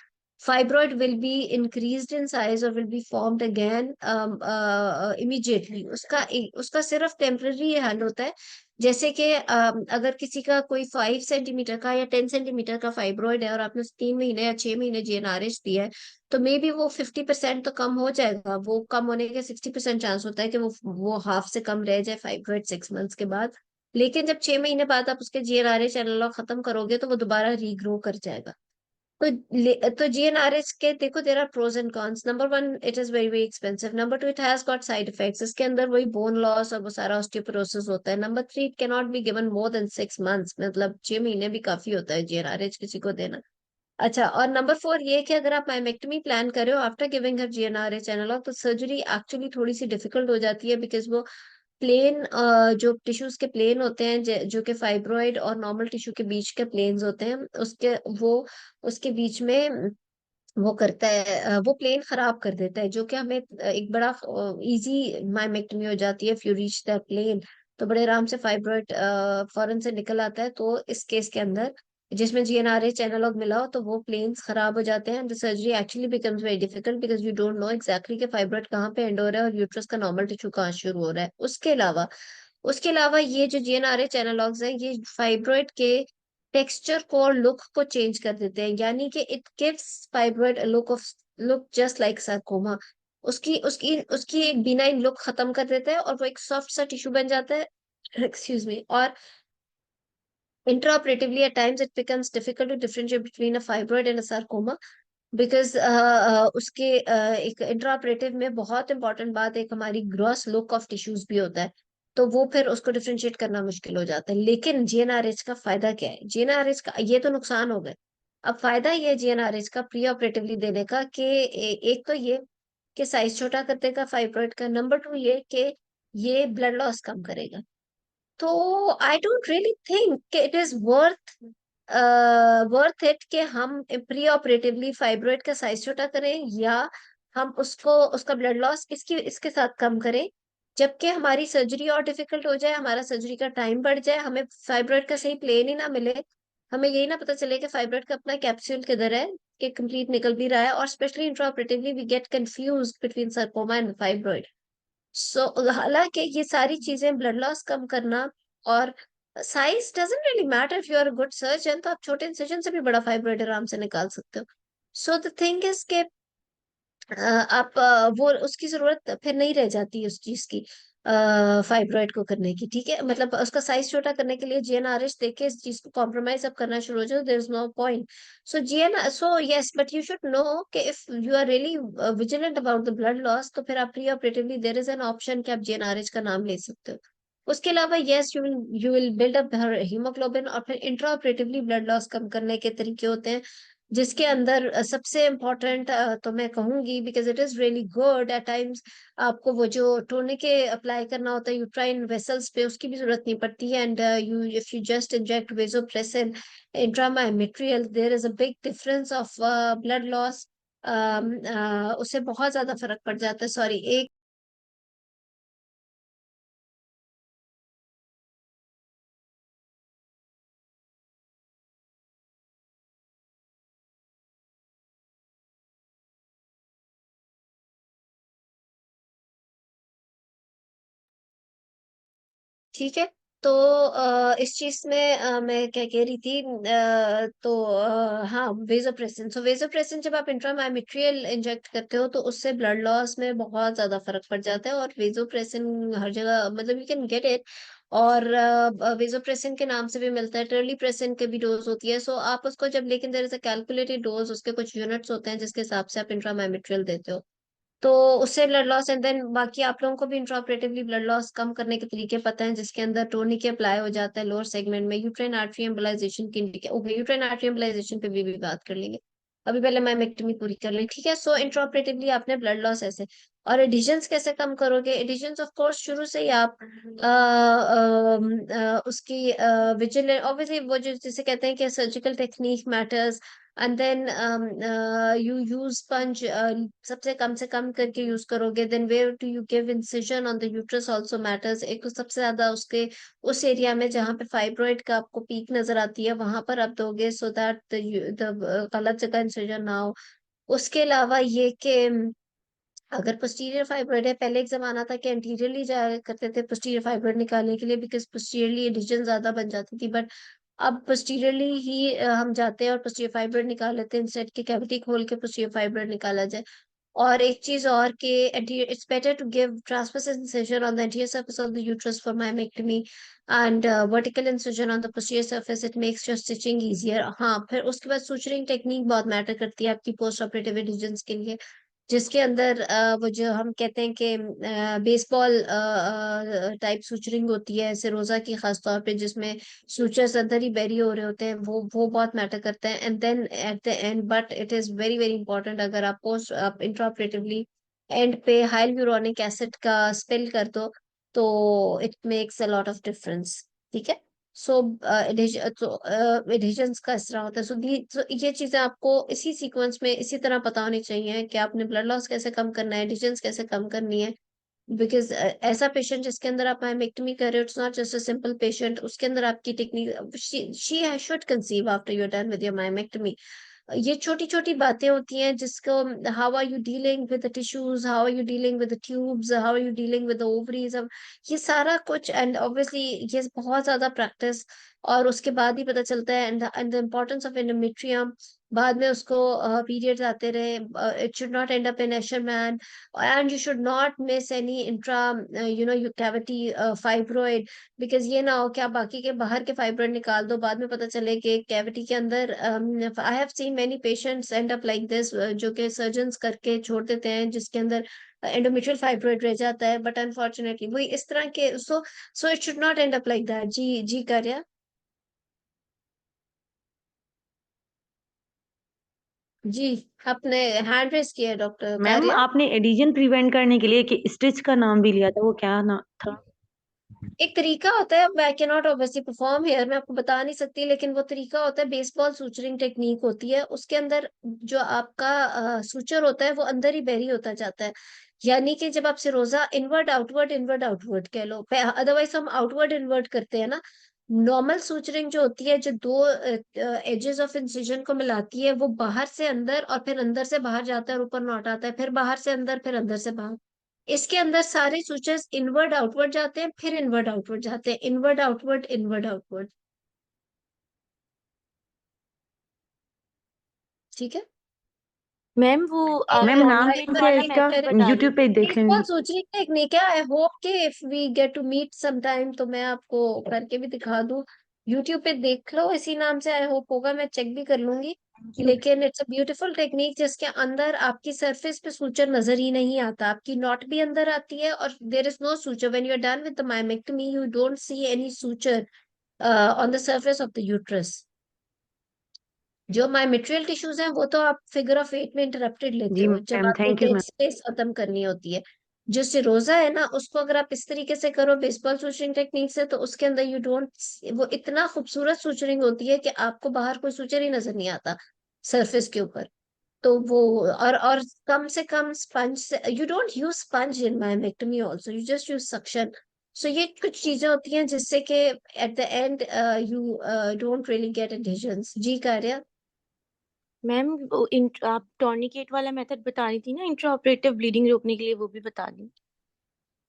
fibroid will be increased in size or will be formed again immediately। उसका सिर्फ टेम्पररी हल होता है। जैसे कि अगर किसी का कोई 5 सेंटीमीटर का या 10 सेंटीमीटर का फाइब्रॉइड है और आपने उसे 3 महीने या 6 महीने जीएनआरएच दिया है, तो मे बी वो 50% तो कम हो जाएगा। वो कम होने के 60% चांस होता है कि वो हाफ से कम रह जाए फाइब्रॉइड 6 मंथ्स के बाद। लेकिन जब 6 महीने बाद आप उसके जीएनआरएच एनालॉग खत्म करोगे तो वो दोबारा रीग्रो कर जाएगा। तो जीएनआरएच के देखो there are pros and cons. Number one, it is very very expensive. Number two, it has got side effects. इसके अंदर वही बोन लॉस और वो सारा ऑस्टियोपोरोसिस होता है। Number three, it can not be given more than 6 months, मतलब 6 महीने भी काफी होता है जीएनआरएच किसी को देना। अच्छा, और नंबर फोर ये कि अगर आप माइमेक्टमी प्लान कर रहे हो after giving her GnRH analogue, तो सर्जरी एक्चुअली थोड़ी सी डिफिकल्ट हो जाती है बिकॉज वो प्लेन जो टिश्यूज के प्लेन होते हैं जो कि फाइब्रॉइड और नॉर्मल टिश्यू के बीच के प्लेन्स होते हैं, वो उसके बीच में वो करता है, वो प्लेन खराब कर देता है, जो कि हमें एक बड़ा इजी माइमेक्टमी हो जाती है। If you reach that plane तो बड़े आराम से फाइब्रॉइड फौरन से निकल आता है। तो इस केस के अंदर जिसमें जीएनआरएच एनालॉग मिला हो तो वो प्लेन्स खराब हो जाते हैं। The surgery actually becomes very difficult because you don't know exactly कि फाइब्रॉइड कहाँ पे एंड हो रहा है और यूट्रस का नॉर्मल टिश्यू कहाँ शुरू हो रहा है। उसके अलावा ये जो जीएनआरएच एनालॉग्स हैं ये फाइब्रॉइड के टेक्सचर को और लुक को चेंज कर देते हैं, यानी कि it gives fibroid look just like sarcoma। उसकी उसकी उसकी एक बिनाइन लुक खत्म कर देता है और वो एक सॉफ्ट सा टिश्यू बन जाता है। Excuse me. और intraoperatively at times it becomes difficult to differentiate between a fibroid and a sarcoma because उसके एक इंट्राऑपरेटिव में बहुत इंपॉर्टेंट बात एक हमारी ग्रॉस लुक ऑफ टिश्यूज भी होता है। तो वो फिर उसको डिफरेंशिएट करना मुश्किल हो जाता है। लेकिन जीएनआरएच का फायदा क्या है? जीएनआरएच का ये तो नुकसान हो गए। अब फायदा ये है जीएनआरएच का प्री ऑपरेटिवली देने का कि एक तो ये कि साइज छोटा कर देगा फाइब्रॉइड का। नंबर टू ये कि ये ब्लड लॉस कम करेगा। तो आई डोंट रियली थिंक कि इट इज वर्थ इट कि हम प्री ऑपरेटिवली फाइब्रॉइड का साइज छोटा करें या हम उसका ब्लड लॉस इसके साथ कम करें, जबकि हमारी सर्जरी और डिफिकल्ट हो जाए, हमारा सर्जरी का टाइम बढ़ जाए, हमें फाइब्रॉइड का सही प्लेन ही ना मिले, हमें यही ना पता चले कि फाइब्रॉइड का अपना कैप्सूल किधर है, कि कंप्लीट निकल भी रहा है। और specially intraoperatively we get confuse between sarcoma and fibroid. So हालांकि ये सारी चीजें ब्लड लॉस कम करना और size doesn't really matter. If you are good surgeon तो आप छोटे इंसिजन से भी बड़ा फाइब्रॉइड आराम से निकाल सकते हो। सो द थिंग इज के आप वो उसकी जरूरत फिर नहीं रह जाती उस चीज की, फाइब्रॉइड को करने की। ठीक है, मतलब उसका साइज छोटा करने के लिए जीएनआरएच देके इस चीज को कॉम्प्रोमाइज अब करना शुरू हो जाओ, there is no point. So yes, but you should know कि if you are really vigilant about the blood loss तो फिर आप pre operatively there is an option कि आप जीएनआरएच का नाम ले सकते हो। उसके अलावा yes, you will build up haemoglobin. और फिर इंट्रा ऑपरेटिवली ब्लड लॉस कम करने के तरीके होते हैं, जिसके अंदर सबसे इम्पोर्टेंट तो मैं कहूंगी because it is really good at times, आपको वो जो टोनिके अप्लाई करना होता है यूट्राइन वेसल्स पे उसकी भी जरूरत नहीं पड़ती है। And you if you just inject vasopressin intramyometrial, there is a big difference of blood loss. उससे बहुत ज्यादा फर्क पड़ जाता है। सॉरी, एक ठीक है। तो इस चीज में मैं क्या कह रही थी, हाँ, वेसोप्रेसिन। सो वेसोप्रेसिन जब आप इंट्रामाइट्रियल इंजेक्ट करते हो तो उससे ब्लड लॉस में बहुत ज्यादा फर्क पड़ जाता है, और वेसोप्रेसिन हर जगह मतलब यू कैन गेट इट। और वेसोप्रेसिन के नाम से भी मिलता है, टर्लीप्रेसिन की भी डोज होती है। सो आप उसको जब, लेकिन there is a calculated dose, उसके कुछ यूनिट्स होते हैं जिसके हिसाब से आप इंट्रामाइट्रियल देते हो, तो उससे ब्लड लॉस। एंड देन बाकी आप लोगों को भी इंट्राऑपरेटिवली ब्लड लॉस कम करने के तरीके पता है, जिसके अंदर टोनिक अप्लाई हो जाता है लोअर सेगमेंट में, यूट्राइन आर्टरी एम्बोलाइजेशन की। ओके, यूट्राइन आर्टरी एम्बोलाइजेशन पे भी बात कर लेंगे, अभी पहले माइमेक्टमी पूरी कर लें, ठीक है। सो इंट्राऑपरेटिवली आपने ब्लड लॉस ऐसे। और एडिशंस कैसे कम करोगे? एडिशंस ऑफ कोर्स शुरू से ही आप उसकी विजिलेंट, ऑब्वियसली वो जो जिसे कहते हैं कि surgical technique matters. And then you use sponge, सबसे कम से कम करके यूज करोगे। Then where to you give incision on the uterus also matters. एक तो सबसे ज्यादा उसके उस एरिया में जहाँ पे फाइब्रॉइड का आपको पीक नजर आती है वहां पर आप दोगे, सो दैट द गलत जगह इंसिजन ना हो। उसके अलावा ये कि अगर पोस्टीरियर फाइब्रॉइड है, पहले एक जमाना था कि एंटीरियरली जाया करते थे पोस्टीरियर फाइब्रॉइड निकालने के लिए, बिकॉज पोस्टीरियरली एडिशन ज्यादा बन जाती थी। बट अब पोस्टीरियरली ही हम जाते हैं और पोस्टीरियर फाइब्रॉइड निकाल लेते हैं, इंस्टेड के कैविटी खोल के पोस्टीरियर फाइब्रॉइड निकाला जाए। और एक चीज और कि it's better to give transverse incision on the anterior surface of the uterus for myomectomy, and vertical incision on the posterior surface. It makes your stitching easier. हाँ, फिर उसके बाद suturing टेक्निक बहुत मैटर करती है आपकी पोस्ट ऑपरेटिव एडिशंस के लिए, जिसके अंदर वो जो हम कहते हैं कि बेसबॉल टाइप सुचरिंग होती है सिरोजा की, खास तौर पे जिसमें सूचर्स अंदर ही बेरी हो रहे होते हैं, वो बहुत मैटर करते हैं। And then at the end, but it is very very important, अगर आप पोस्ट आप इंट्राऑपरेटिवली एंड पे हाइलुरोनिक एसिड का स्पिल कर दो तो it makes a lot of difference, ठीक है। सो एडिशंस का इस तरह होता है। सो ये चीजें आपको इसी सीक्वेंस में इसी तरह पता होनी चाहिए कि आपने ब्लड लॉस कैसे कम करना है, एडिशंस कैसे कम करनी है। बिकॉज ऐसा पेशेंट जिसके अंदर आप माइमेक्टमी कर रहे हो, it's not just a simple patient, उसके अंदर आपकी technique, she should conceive after you're done with your myomectomy. ये छोटी छोटी बातें होती हैं जिसको, how are you dealing with the tissues, how are you dealing with the tubes, how are you dealing with the ovaries, ये सारा कुछ। एंड ऑब्वियसली ये बहुत ज्यादा प्रैक्टिस, और उसके बाद ही पता चलता है। And the importance of endometrium, बाद में उसको पीरियड्स आते रहे, it should not end up in Asherman, and you should not miss any intra your cavity fibroid, because ये ना हो कि आप बाकी के बाहर के फाइब्रॉइड निकाल दो, बाद में पता चले कि कैविटी के अंदर। I have seen many patients and up like this, जो कि सर्जन्स करके छोड़ देते हैं, जिसके अंदर एंडोमेट्रियल फाइब्रॉइड रह जाता है। बट अनफॉर्चुनेटली वही इस तरह के, so it should not end up like that. जी जी कार्या। जी, आपने हैंड रेस किया है डॉक्टर
मैम
कार्या।
आपने एडिशन प्रिवेंट करने के लिए कि स्टिच का नाम भी लिया था, वो क्या ना था?
एक तरीका होता है, I can not obviously perform here, मैं आपको बता नहीं सकती, लेकिन वो तरीका होता है, बेसबॉल सूचरिंग टेक्निक होती है, उसके अंदर जो आपका सूचर होता है वो अंदर ही बेरी होता जाता है। यानी कि जब आप सिरोजा इनवर्ड आउटवर्ड कह लो, अदरवाइज हम आउटवर्ड इनवर्ड करते हैं ना। नॉर्मल सूचरिंग जो होती है, जो दो एजेस ऑफ इंसिजन को मिलाती है, वो बाहर से अंदर और फिर अंदर से बाहर जाता है और ऊपर लौट आता है, फिर बाहर से अंदर फिर अंदर से बाहर। इसके अंदर सारे सूचर्स इनवर्ड आउटवर्ड जाते हैं, फिर इनवर्ड आउटवर्ड जाते हैं, इनवर्ड आउटवर्ड इनवर्ड आउटवर्ड, ठीक है।
मैम वो आप
मैम नाम
टॉनिकेट
क्या है
वाला
इसका?
मेथड बता रही
यूट्यूब पे देख
बेसबॉल
लेंगे।
सूचना टेक्निक है। आई होप कि if we get to meet some time तो मैं आपको करके भी दिखा दूं। यूट्यूब पे देख लो, इसी नाम से आई होप होगा, मैं चेक भी कर लूंगी। लेकिन इट्स अ ब्यूटीफुल टेक्निक जिसके अंदर आपकी सरफेस पे सूचर नजर ही नहीं आता, आपकी नॉट भी अंदर आती है, और there is no suture when you are done with the myomectomy, you don't see any suture on the surface of the uterus. जो माइमेट्रियल टिश्यूज हैं वो तो आप फिगर ऑफ 8 में इंटरप्टेड लेते
जी
हो जब
मैम,
आपको
thank you
dead
ma'am.
Space खत्म करनी होती है। जो सिरोजा है ना, उसको अगर आप इस तरीके से करो बेसबॉल सूचरिंग टेक्निक से, तो उसके अंदर यू डोंट, वो इतना खूबसूरत सूचरिंग होती है कि आपको बाहर कोई सूचर ही नजर नहीं आता सरफेस के ऊपर। तो वो, और कम से कम स्पंज से, you don't use sponge in myomectomy also, you just use suction. So ये कुछ चीजें होती हैं जिससे कि at the end you don't really get adhesions. जी कार्या।
मैम वो आप टॉर्निकेट वाला मेथड बता रही थी ना इंट्रा ऑपरेटिव ब्लीडिंग रोकने के लिए, वो भी बता दी।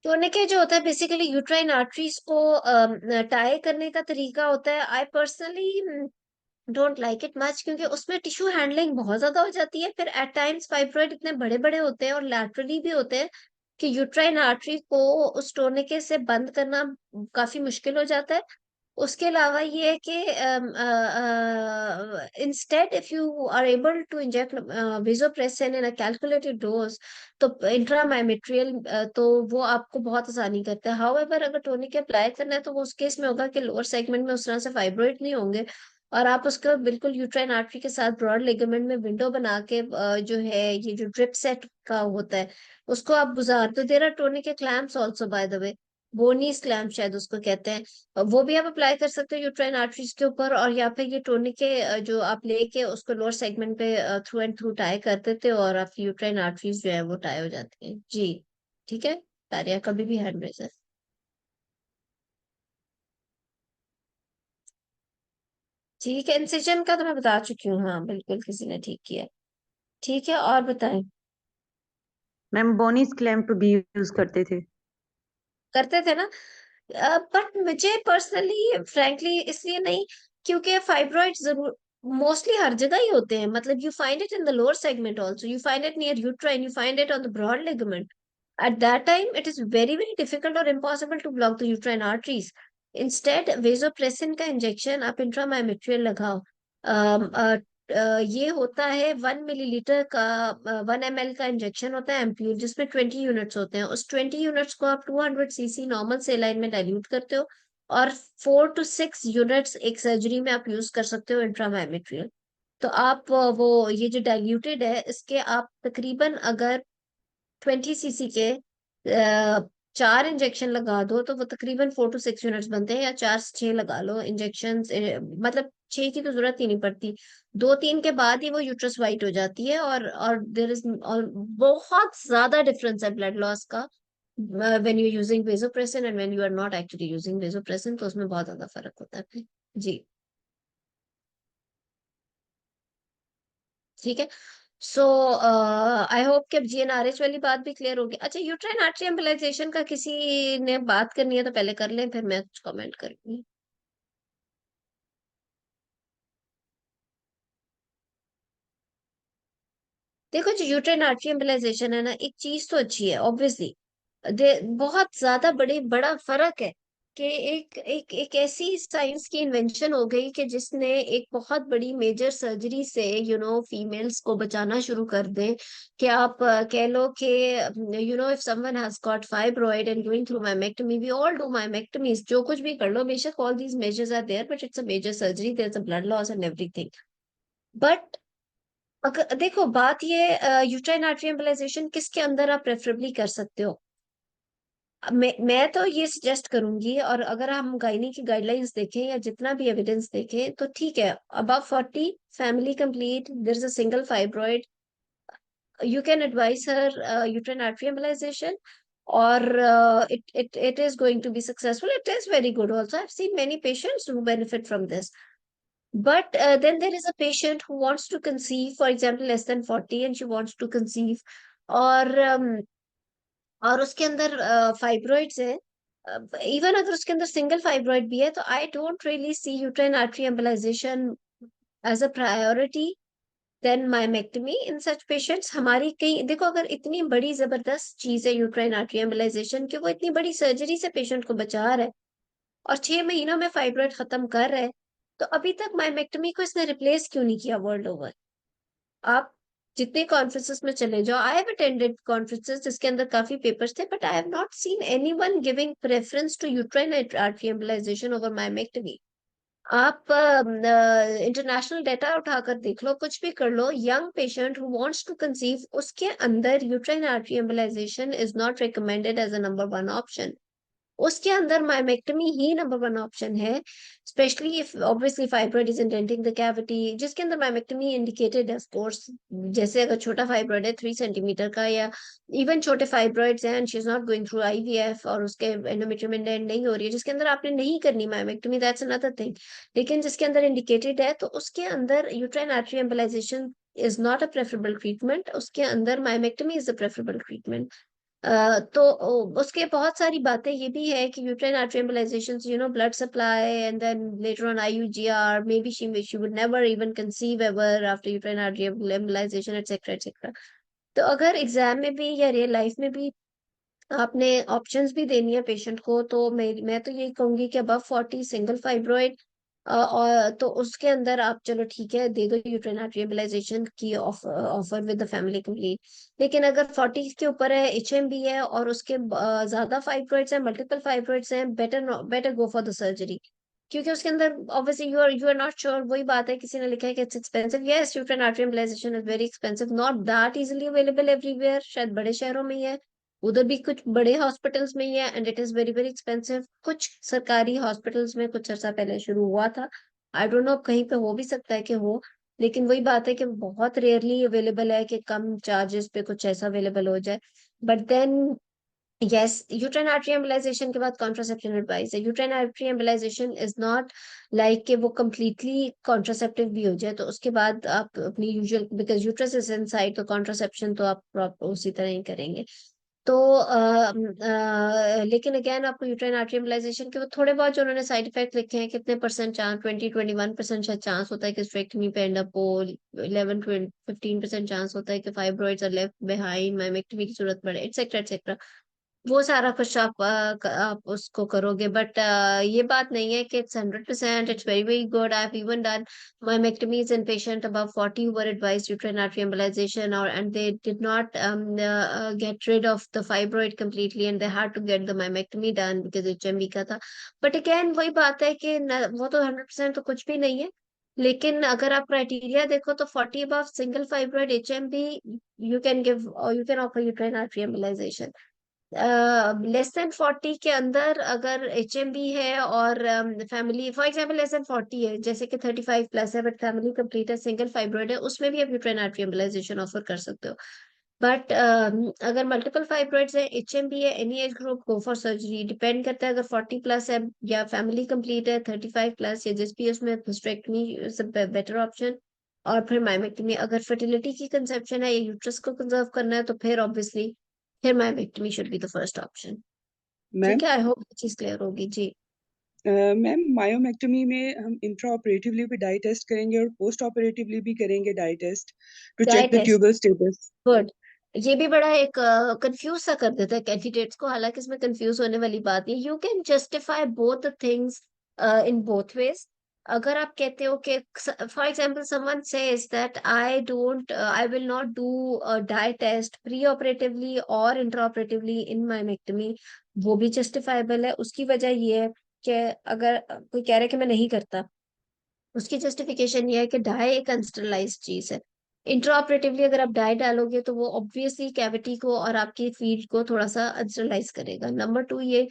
टूर्निकेट जो होता है बेसिकली यूट्राइन आर्टरीज को टाई करने का तरीका होता है। I personally don't like it much, क्योंकि उसमें टिश्यू हैंडलिंग बहुत ज्यादा हो जाती है। फिर एट टाइम्स फाइब्रॉइड इतने बड़े बड़े होते हैं और लैटरली भी होते हैं कि यूट्राइन आर्टरी को उस टूर्निकेट से बंद करना काफी मुश्किल हो जाता है। उसके अलावा ये है कि instead if you are able to inject vasopressin in a calculated dose, तो इंट्रामाइमेट्रियल, तो वो आपको बहुत आसानी करता है। हाउएवर अगर टोनिक अप्लाई करना है तो वो उस केस में होगा कि लोअर सेगमेंट में उस तरह से फाइब्रोइड नहीं होंगे, और आप उसको बिल्कुल यूट्राइन आर्टरी के साथ ब्रॉड लिगामेंट में विंडो बना के जो है ये जो ड्रिप सेट का होता है उसको आप गुजार दो। There are tonic clamps also by the way, Bonney's clamp शायद उसको कहते हैं, वो भी आप अप्लाई कर सकते हो यूट्राइन आर्टरीज के ऊपर। और या फिर ये टोनिक के जो आप लेके उसको लोअर सेगमेंट पे थ्रू एंड थ्रू टाई कर देते हो और आपकी यूट्राइन आर्टरीज जो है वो टाई हो जाती है जी। ठीक है, तारिया कभी भी हैंड रेजर। ठीक है, इंसिजन का तो मैं बता चुकी हूँ, हाँ बिल्कुल किसी ने ठीक किया। ठीक है, और बताएं।
मैम बोनीस क्लैंप भी यूज करते थे।
करते थे ना, बट मुझे पर्सनली फ्रैंकली इसलिए नहीं, क्योंकि फाइब्रॉइड जरूर मोस्टली हर जगह ही होते हैं। मतलब you find it in the lower segment also, you find it near uterine, you find it on the broad ligament. At that time, it is very, very difficult or impossible to block the uterine arteries. Instead, vasopressin का injection आप इंट्रामाइमेट्रियल लगाओ। ये होता है 1 millilitre का, 1 ml का injection होता है एम्प्यूल, जिसमें 20 यूनिट्स होते हैं। उस 20 यूनिट्स को आप 200 cc नॉर्मल सेलाइन में डाइल्यूट करते हो, और 4 to 6 यूनिट्स एक सर्जरी में आप यूज कर सकते हो इंट्रामाइमेट्रियल। तो आप वो ये जो डाइल्यूटेड है इसके आप तकरीबन अगर 20 cc के 4 इंजेक्शन लगा दो तो वो तकरीबन 4 to 6 यूनिट्स बनते हैं, या 4 से 6 लगा लो इंजेक्शन। मतलब 6 की तो जरूरत ही नहीं पड़ती, 2-3 के बाद ही वो यूट्रस वाइट हो जाती है। और देर इज और बहुत ज्यादा डिफरेंस है ब्लड लॉस का when you using vasopressin and when you are not actually using vasopressin, तो उसमें बहुत ज्यादा फर्क होता है जी। ठीक है, सो आई होप कि अब जीएनआरएच वाली बात भी क्लियर होगी। अच्छा, यूट्राइन आर्टरी एम्बोलाइजेशन का किसी ने बात करनी है तो पहले कर लें, फिर मैं कुछ कमेंट करूंगी। देखो, जो यूट्राइन आर्टरी एम्बोलाइजेशन है ना, एक चीज तो अच्छी है ऑब्वियसली, बहुत ज्यादा बड़ा फर्क है कि एक ऐसी साइंस की इन्वेंशन हो गई कि जिसने एक बहुत बड़ी मेजर सर्जरी से फीमेल्स को बचाना शुरू कर दे। कि आप कह लो कि if someone has got fibroid and going through myomectomy, we all do myomectomies, जो कुछ भी कर लो, बेशक all these measures are there, but it's a major surgery, there is a blood loss and everything. But अगर देखो बात ये, यूट्राइन आर्टरी एम्बोलाइजेशन किसके अंदर आप प्रेफरेबली कर सकते हो। मैं तो ये सजेस्ट करूंगी, और अगर हम गायनी की गाइडलाइंस देखें या जितना भी एविडेंस देखें तो ठीक है, above 40, family complete, there is a single fibroid, you can advise her uterine artery embolization, or it is going to be successful. It is very good also. I've seen many patients who benefit from this. But then there is a patient who wants to conceive, for example, less than 40, and she wants to conceive, और और उसके अंदर fibroids है। Even अगर उसके अंदर single fibroid भी है तो I don't really see uterine artery embolisation as a priority than myomectomy in such patients. हमारी कई देखो, अगर इतनी बड़ी जबरदस्त चीज है यूट्राइन आर्टरी एम्बोलाइजेशन कि वो इतनी बड़ी सर्जरी से पेशेंट को बचा रहा है और 6 महीनों में फाइब्रॉइड खत्म कर रहा है, तो अभी तक माइमेक्टमी को इसने रिप्लेस क्यों नहीं किया वर्ल्ड ओवर। आप जितने कॉन्फ्रेंसेस में चले जाओ, आई हैव अटेंडेड कॉन्फ्रेंसेस जिसके अंदर काफी पेपर्स थे, but I have not seen anyone giving preference to uterine artery embolisation over myomectomy. आप इंटरनेशनल डेटा उठाकर देख लो, कुछ भी कर लो, young patient who wants to conceive, उसके अंदर uterine artery embolisation is not recommended as a number 1 option. उसके अंदर माइमेक्टमी ही नंबर 1 ऑप्शन है, specially if obviously fibroid is indenting the cavity, जिसके अंदर माइमेक्टमी इंडिकेटेड है ऑफ कोर्स। जैसे अगर छोटा फाइब्रॉइड है 3 सेंटीमीटर का, या इवन छोटे फाइब्रॉइड्स हैं and she is not going through IVF, और उसके एंडोमेट्रियम इंडेंट नहीं हो रही है, जिसके अंदर आपने नहीं करनी माइमेक्टमी, दैट्स अनदर थिंग। लेकिन जिसके अंदर इंडिकेटेड है तो उसके अंदर uterine artery embolisation is not a preferable treatment, उसके अंदर myomectomy is the preferable treatment. तो उसके बहुत सारी बातें ये भी है कि uterine artery embolisation, blood supply and then later on IUGR, may be she would never even conceive ever after uterine artery embolisation etcetera etcetera. तो अगर एग्जाम में भी या रियल लाइफ में भी आपने ऑप्शंस भी देनी है पेशेंट को, तो मैं तो यही कहूंगी कि अबव 40 सिंगल फाइब्रॉइड, और तो उसके अंदर आप चलो ठीक है दे दो यूट्राइन आर्टरी एम्बोलाइजेशन की offer with the family complete. लेकिन अगर 40 के ऊपर है, HMB है और उसके ज्यादा फाइब्रॉइड्स हैं, मल्टीपल फाइब्रॉइड्स हैं, better go for the surgery. क्योंकि उसके अंदर obviously you are not sure. वही बात है, किसी ने लिखा है कि it's expensive, yes uterine artery embolisation is very expensive, not that easily available everywhere, शायद बड़े शहरों में ही है, उधर भी कुछ बड़े हॉस्पिटल्स में ही है, and it is very very expensive. कुछ सरकारी हॉस्पिटल्स में कुछ अर्सा पहले शुरू हुआ था, आई डोंट नो कहीं पे हो भी सकता है कि हो, लेकिन वही बात है कि बहुत रेयरली अवेलेबल है कि कम चार्जेस पे कुछ ऐसा अवेलेबल हो जाए। But then yes, uterine artery embolisation के बाद कॉन्ट्रासेप्शन एडवाइस है। Uterine artery embolisation is not like कि वो कम्प्लीटली कॉन्ट्रासेप्टिव भी हो जाए तो उसके बाद आप अपनी usual, because uterus is inside, तो कॉन्ट्रासेप्शन तो आप प्रॉपर उसी तरह ही करेंगे। तो लेकिन अगेन आपको यूट्राइन आर्टरी एम्बोलाइजेशन के वो थोड़े बहुत जो उन्होंने साइड इफेक्ट लिखे हैं, कितने परसेंट चांस, 20-21% शायद चांस होता है कि स्ट्रेक्टमी पे एंड अप हो, 11-15% चांस होता है कि फाइब्रॉइड्स आर लेफ्ट बिहाइंड, माइमेक्टमी की जरूरत पड़े, एक्सेट्रा एक्सेट्रा। वो सारा कुछ आप उसको करोगे, बट ये बात नहीं है कि it's 100%, it's very very good. I have even done myomectomies in patient above 40 who were advised uterine artery embolization, or and they did not get rid of the fibroid completely and they had to get the myomectomy done because HMB का था। but again वही बात है कि वो तो 100% तो कुछ भी नहीं है, लेकिन अगर आप क्राइटेरिया देखो तो 40 above single fibroid HMB you can give, you can offer uterine artery embolisation. Less than 40 के अंदर अगर HMB है और family for example less than 40 है, जैसे कि 35 प्लस है बट फैमिली कंप्लीट है, सिंगल फाइब्रॉइड है, उसमें भी आप यूट्राइन आर्टरी एम्बोलाइजेशन ऑफर कर सकते हो। बट अगर मल्टीपल फाइब्रॉइड्स है, HMB है, any age group, go for surgery. Depend करता है अगर 40 प्लस है या फैमिली कंप्लीट है 35 प्लस, या जिस भी उसमें हिस्टेरेक्टमी इज बेटर ऑप्शन, और फिर माइमेक्टमी। अगर फर्टिलिटी की कंसेप्शन है या यूट्रस को कंजर्व करना है तो फिर ऑब्वियसली फिर myomectomy should be the first option.
Ma'am
ठीक है, आई होप ये चीज क्लियर होगी जी।
मैम मायोमेक्टोमी में हम इंट्रा ऑपरेटिवली भी डाई टेस्ट करेंगे और पोस्ट ऑपरेटिवली भी करेंगे dye test to
dye
check the
test,
tubal status.
Good. ये भी बड़ा एक कंफ्यूज सा कर देता है कैंडिडेट्स को, हालांकि इसमें कंफ्यूज होने वाली बात नहीं। You can justify both the things in both ways. अगर आप कहते हो कि for example someone says that I will not do dye test preoperatively और इंट्रा ऑपरेटिवली इन माइमेक्टमी, वो भी जस्टिफाइबल है। उसकी वजह ये है कि अगर कोई कह रहा है कि मैं नहीं करता, उसकी जस्टिफिकेशन ये है कि डाई एक अनस्टरलाइज्ड चीज है। इंट्राऑपरेटिवली अगर आप डाई डालोगे तो वो ऑब्वियसली कैविटी को और आपकी फीड को थोड़ा सा अनस्टरलाइज करेगा। नंबर टू ये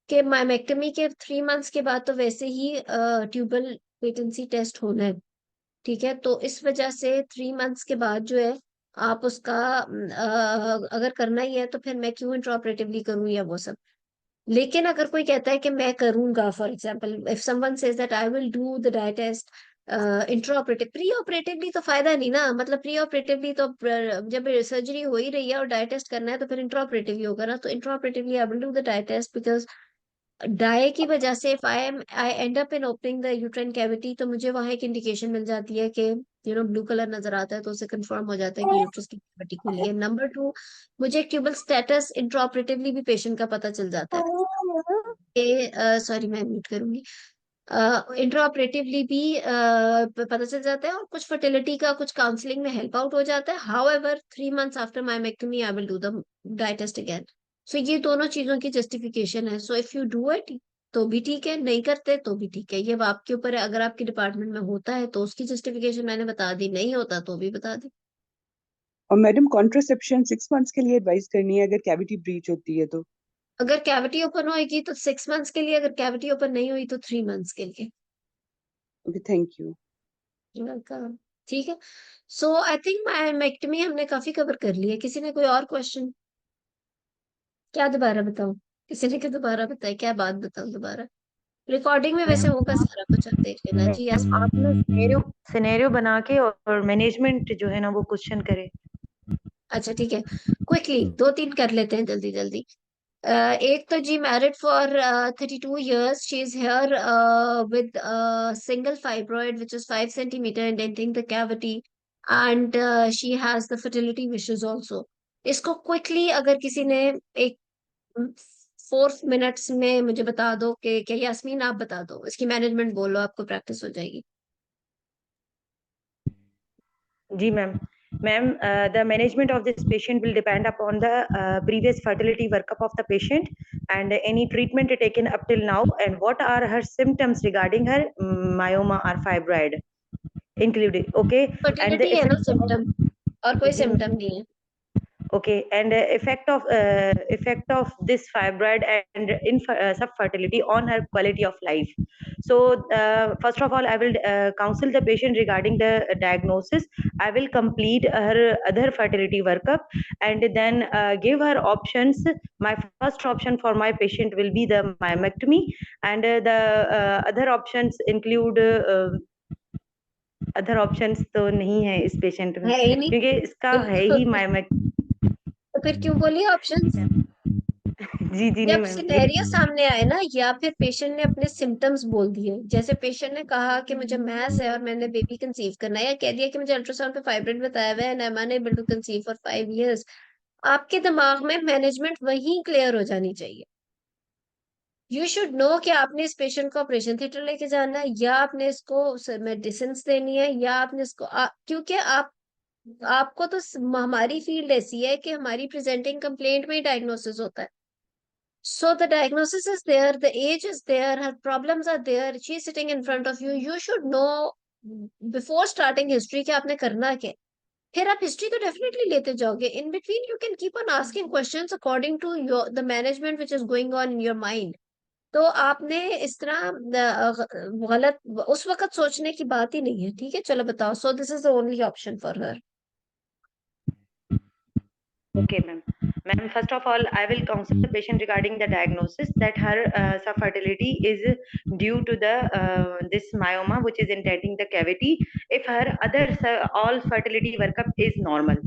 कि माइमेक्टमी के 3 मंथ्स के बाद तो वैसे ही ट्यूबल पेटेंसी टेस्ट होना है, ठीक है। तो इस वजह से 3 मंथ्स के बाद जो है आप उसका अगर करना ही है तो फिर मैं क्यों इंट्राऑपरेटिवली करूँ या वो सब। लेकिन अगर कोई कहता है कि मैं करूंगा, for example if someone says that I will do the dye test intraoperative, preoperatively तो फायदा नहीं ना, मतलब प्री ऑपरेटिवली तो जब सर्जरी हो ही रही है और डाई टेस्ट करना है तो फिर इंट्रा ऑपरेटिव ही होगा ना। तो intraoperatively I will do the dye test because dye की वजह से if I end up in opening the uterine cavity तो मुझे वहां एक इंडिकेशन मिल जाती है कि ब्लू कलर नजर आता है, तो उससे कंफर्म हो जाता है कि यूट्रस की कैविटी खुली है। नंबर टू, मुझे ट्यूबल स्टेटस इंट्राऑपरेटिवली भी पेशेंट का पता चल जाता है। सॉरी मैं म्यूट करूंगी। इंट्राऑपरेटिवली भी पता चल जाता है, और कुछ फर्टिलिटी का कुछ काउंसलिंग में हेल्प आउट हो जाता है। However 3 months after myomectomy I will do the dye test again. So ये दोनों चीजों की जस्टिफिकेशन है। So if you do it तो भी ठीक है, नहीं करते तो भी ठीक है, ये अब आपके ऊपर है। अगर आपके डिपार्टमेंट में होता है तो उसकी जस्टिफिकेशन मैंने बता दी, नहीं होता तो भी बता दी।
और मैडम कॉन्ट्रासेप्शन 6 मंथ्स के लिए एडवाइस करनी है अगर कैविटी ब्रीच होती है तो।
अगर कैविटी ओपन होएगी तो 6 मंथ्स के लिए, अगर कैविटी ओपन नहीं हुई तो 3 मंथ्स के लिए।
Okay, thank you.
वेलकम। ठीक है। सो आई थिंक माइमेक्टमी हमने काफी कवर कर लिया है। किसी ने कोई और क्वेश्चन? क्या दोबारा बताऊं? किसी ने क्या दोबारा बताया? क्या बात बताऊं दोबारा? रिकॉर्डिंग में वैसे होगा सारा कुछ, आप देख लेना जी। यस
आपने सिनेरियो सिनेरियो बना के और मैनेजमेंट जो है ना वो क्वेश्चन करे।
अच्छा ठीक है, क्विकली दो तीन कर लेते हैं जल्दी जल्दी। एक तो जी married for 32 years, she is here with single fibroid which is 5 centimeter indenting the cavity, and she has the fertility wishes also। इसको क्विकली अगर किसी ने एक 4 minutes में मुझे बता दो कि क्या, यास्मीन आप बता दो, इसकी मैनेजमेंट बोलो, आपको प्रैक्टिस हो जाएगी।
जी ma'am, the management of this patient will depend upon the previous fertility workup of the patient and any treatment taken up till now, and what are her symptoms regarding her myoma or fibroid included, okay, and the
fertility है ना
effect
symptom, और कोई
जी
symptom नहीं है।
okay, and effect of this fibroid and subfertility on her quality of life. So first of all, I will counsel the patient regarding the diagnosis. I will complete her other fertility workup and then give her options. My first option for my patient will be the myomectomy, and the other options include other options तो नहीं है इस patient में,
है ही नहीं,
क्योंकि इसका है
बिल्कुल।
ही मायोमेक।
तो फिर क्यों बोलिए ऑप्शंस?
जी जी नहीं
जब
मैम
सिनेरियो सामने आए ना, या फिर पेशेंट ने अपने सिम्टम्स बोल दिए, जैसे पेशेंट ने कहा कि मुझे मैस है और मैंने बेबी कंसीव करना है, या कह दिया कि मुझे अल्ट्रासाउंड पे फाइब्रोइड बताया हुआ है and I am unable to conceive for 5 years, आपके दिमाग में मैनेजमेंट वहीं क्लियर हो जानी चाहिए। यू शुड नो कि आपने इस पेशेंट को ऑपरेशन थिएटर लेके जाना है, या आपने इसको मेडिसिन देनी है, या आपने इसको क्योंकि आपको तो हमारी फील्ड ऐसी है कि हमारी प्रेजेंटिंग कंप्लेंट में ही डायग्नोसिस होता है। So the diagnosis is there, the age is there, her problems are there, she is sitting in front of you. You should know before starting history कि आपने करना क्या है। फिर आप हिस्ट्री तो डेफिनेटली लेते जाओगे, in between you can keep on asking questions according to your the management which is going on in your mind. तो आपने इस तरह गलत उस वक्त सोचने की बात ही नहीं है, ठीक है? चलो बताओ। So this is the only option for her.
Okay, ma'am. Ma'am, first of all, I will counsel the patient regarding the diagnosis that her subfertility is due to the this myoma, which is indenting the cavity. If her other all fertility workup is normal,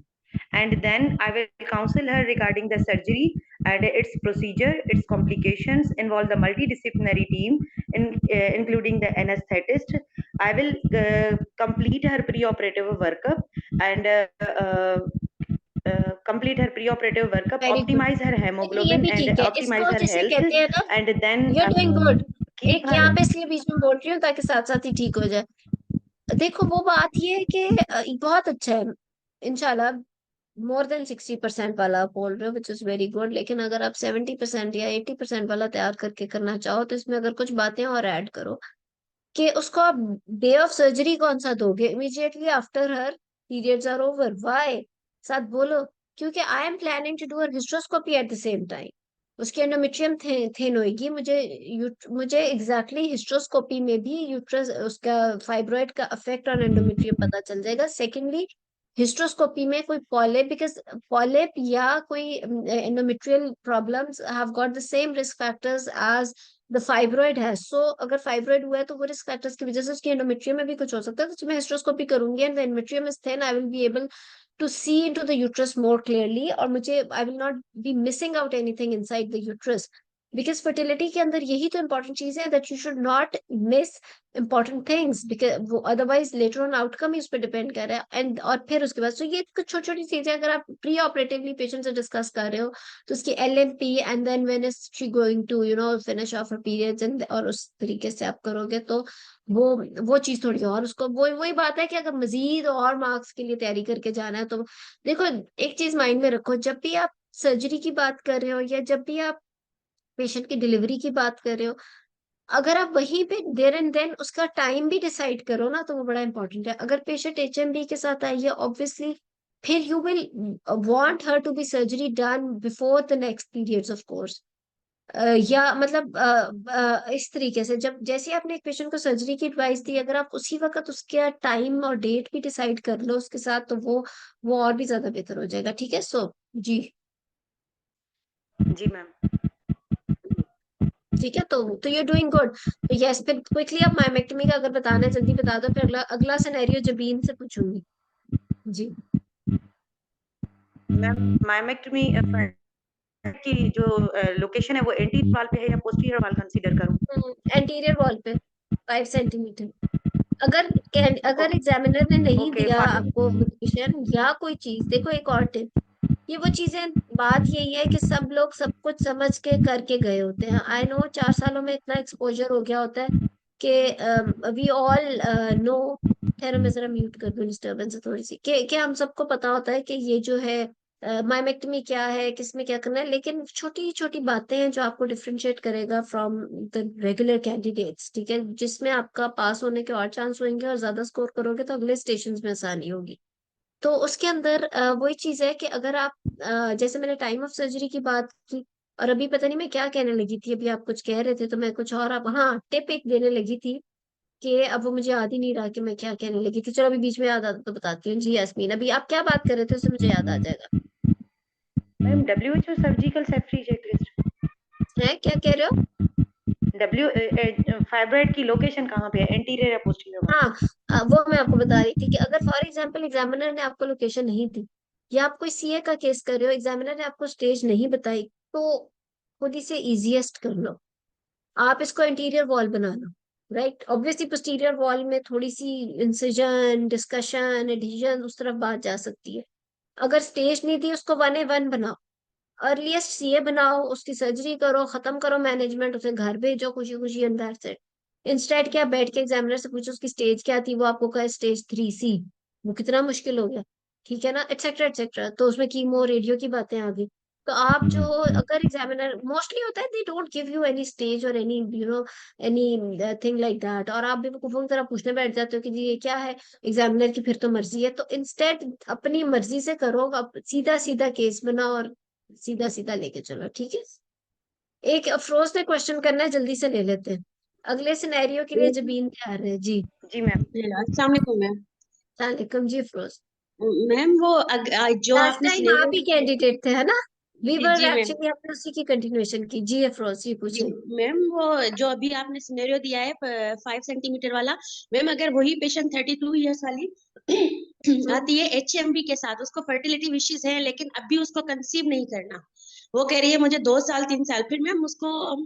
and then I will counsel her regarding the surgery and its procedure, its complications, involve the multidisciplinary team, including the anesthetist. I will complete her preoperative workup and complete her preoperative workup,
very good,
optimize her
ये
hemoglobin
भी
and
ठीक है,
optimize
इसको
her
जिसे
health,
कहते हैं ना,
and then
you are doing good.
keep
एक
her।
यहाँ पे इसलिए बीच में बोल रही हूँ ताकि साथ साथ ही ठीक हो जाए। देखो वो बात ये है कि बहुत अच्छा है, इंशाल्लाह मोर देन 60% वाला आप बोल रहे हो, विच इज वेरी गुड। लेकिन अगर आप 70% या 80% वाला तैयार करके करना चाहो, तो इसमें अगर कुछ बातें और ऐड करो कि उसको आप डे ऑफ सर्जरी कौन सा दोगे, immediately after her periods are over, why, साथ बोलो। क्योंकि I am planning to do her hysteroscopy at the same time. उसकी एंडोमेट्रियम थिन होएगी, मुझे एग्जैक्टली हिस्ट्रोस्कोपी में भी यूट्रस उसका फाइब्रॉइड का अफेक्ट ऑन एंडोमेट्रियम पता चल जाएगा। सेकेंडली, हिस्ट्रोस्कोपी में कोई पॉलिप, बिकॉज पॉलिप या कोई endometrial problems have got the same risk factors as the fibroid है। सो अगर फाइब्रॉइड हुआ है तो वो रिस्क फैक्टर्स की वजह से उसकी एंडोमेट्रियम में भी कुछ हो सकता है। तो मैं हिस्ट्रोस्कोपी करूंगी and the endometrium is thin, I will be able to see into the uterus more clearly, और मुझे I will not be missing out anything inside the uterus. Because fertility के अंदर यही तो इंपॉर्टेंट चीज है, that you should not miss important things, because वो otherwise later on outcome ही उस पर डिपेंड कर रहा है। एंड और फिर उसके बाद, सो ये कुछ छोटी छोटी चीजें अगर आप प्री ऑपरेटिवली पेशेंट से डिस्कस कर रहे हो, तो उसकी LMP and then when is she going to finish off her periods, and और उस तरीके से आप करोगे तो वो वो चीज थोड़ी, और उसको वही बात है कि अगर मजीद और मार्क्स के लिए तैयारी करके जाना है तो देखो, एक चीज माइंड में रखो, जब भी आप सर्जरी की बात कर रहे हो या जब भी आप पेशेंट की डिलीवरी की बात कर रहे हो, अगर आप वहीं पे देयर एंड देन उसका टाइम भी डिसाइड करो ना, तो वो बड़ा इंपॉर्टेंट है। अगर पेशेंट HMB के साथ आई है, ऑब्वियसली फिर you will want her to be surgery done before the next periods of course. या मतलब इस तरीके से, जब जैसे आपने एक पेशेंट को सर्जरी की एडवाइस दी, अगर आप उसी वक्त उसका टाइम और डेट भी डिसाइड कर लो उसके साथ, तो वो और भी ज्यादा बेहतर हो जाएगा। ठीक है? सो जी,
जी मैम।
ठीक है। तो यू डूइंग गुड। तो यस, फिर क्विकली आप माइमेक्टमी का अगर बताना है जल्दी बता दो, फिर अगला अगला सिनेरियो जबीन से पूछूंगी। जी।
मैम मायोमेक्टमी की जो लोकेशन है वो एंटीरियर वाल पे है या पोस्टीरियर वाल कंसीडर करूं?
एंटीरियर वॉल पे 5 सेंटीमीटर। अगर एग्जामिनर ने नहीं
ओके
दिया आपको लोकेशन या कोई चीज, देखो एक और टिप, ये वो चीजें, बात यही है कि सब लोग सब कुछ समझ के करके गए होते हैं। आई नो 4 सालों में इतना एक्सपोजर हो गया होता है कि वी ऑल नो। खैर मैं जरा म्यूट कर दूं, डिस्टर्बेंस है थोड़ी सी, कि हम सबको पता होता है कि ये जो है माइमेक्टमी क्या है, किसमें क्या करना है, लेकिन छोटी छोटी बातें हैं जो आपको डिफरेंशिएट करेगा फ्रॉम द रेगुलर कैंडिडेट्स, ठीक है, जिसमें आपका पास होने के और चांस होंगे, और ज्यादा स्कोर करोगे तो अगले स्टेशन में आसानी होगी। तो उसके अंदर वही चीज है कि अगर आप जैसे मैंने टाइम ऑफ सर्जरी की बात की, और अभी पता नहीं मैं क्या कहने लगी थी, अभी आप कुछ कह रहे थे तो मैं कुछ और, आप हाँ टिप एक देने लगी थी कि अब वो मुझे याद ही नहीं रहा कि मैं क्या कहने लगी थी। चलो अभी बीच में याद आता तो बताती हूँ। जी यास्मीन, अभी आप क्या बात कर रहे थे उससे मुझे याद आ जाएगा।
Ma'am WHO surgical safety checklist
है क्या कह रहे हो?
फाइब्रॉइड की लोकेशन कहाँ पे है, एंटीरियर या पोस्टीरियर वाल?
हाँ, वो मैं आपको बता रही थी कि अगर फॉर एग्जाम्पल एग्जामिनर ने आपको लोकेशन नहीं दी, या आप कोई सीए का केस कर रहे हो, एग्जामिनर ने आपको स्टेज नहीं बताई, तो खुद ही से इजीएस्ट कर लो, आप इसको इंटीरियर वॉल बना लो। राइट, ऑब्वियसली पोस्टीरियर वॉल में थोड़ी सी इंसिजन, डिस्कशन, एडिशन उस तरफ बात जा सकती है। अगर स्टेज नहीं दी, उसको 1A1 बनाओ, अर्लीस्ट सीए बनाओ, उसकी सर्जरी करो, खत्म करो मैनेजमेंट, उसे घर भेजो खुशी खुशी अंदर से। इंस्टेड क्या, बैठ के एग्जामिनर से पूछो उसकी स्टेज क्या थी, वो आपको कहे स्टेज 3C, वो कितना मुश्किल हो गया, ठीक है ना, एक्सेट्रा एक्सेट्रा। तो उसमें कीमो रेडियो की बातें आ गई। तो आप जो, अगर एग्जामिनर मोस्टली होता है they don't give you any stage और any any thing like that, और आप भी बेवकूफों की तरह पूछने बैठ जाते हो कि जी ये क्या है, एग्जामिनर की फिर तो मर्जी है। तो इंस्टेड अपनी मर्जी से करो, सीधा सीधा केस बनाओ और सीधा सीधा लेके चलो, ठीक है। एक अफरोज ने क्वेश्चन करना है, जल्दी से ले लेते हैं, अगले सिनेरियो के लिए जबीन तैयार है जी।
जी मैम।
अस्सलाम वालेकुम मैम।
वालेकुम जी अफरोज।
मैम वो जो
लास्ट
आपने
टाइम आप
सिनेरियो
ही कैंडिडेट थे है ना, we
ji
were
ji ma'am.
Actually, हमने उसी की कंटिन्यूएशन की। जी अफरोज जी
जी
पूछे।
मैम, वो जो अभी आपने सिनेरियो दिया है 5 सेंटीमीटर वाला, मैम अगर वही पेशेंट 32 ईयर्स वाली आती है HMB के साथ, उसको फर्टिलिटी विशेस है लेकिन अभी उसको कंसीव नहीं करना, वो कह रही है मुझे 2 साल 3 साल, फिर मैम उसको हम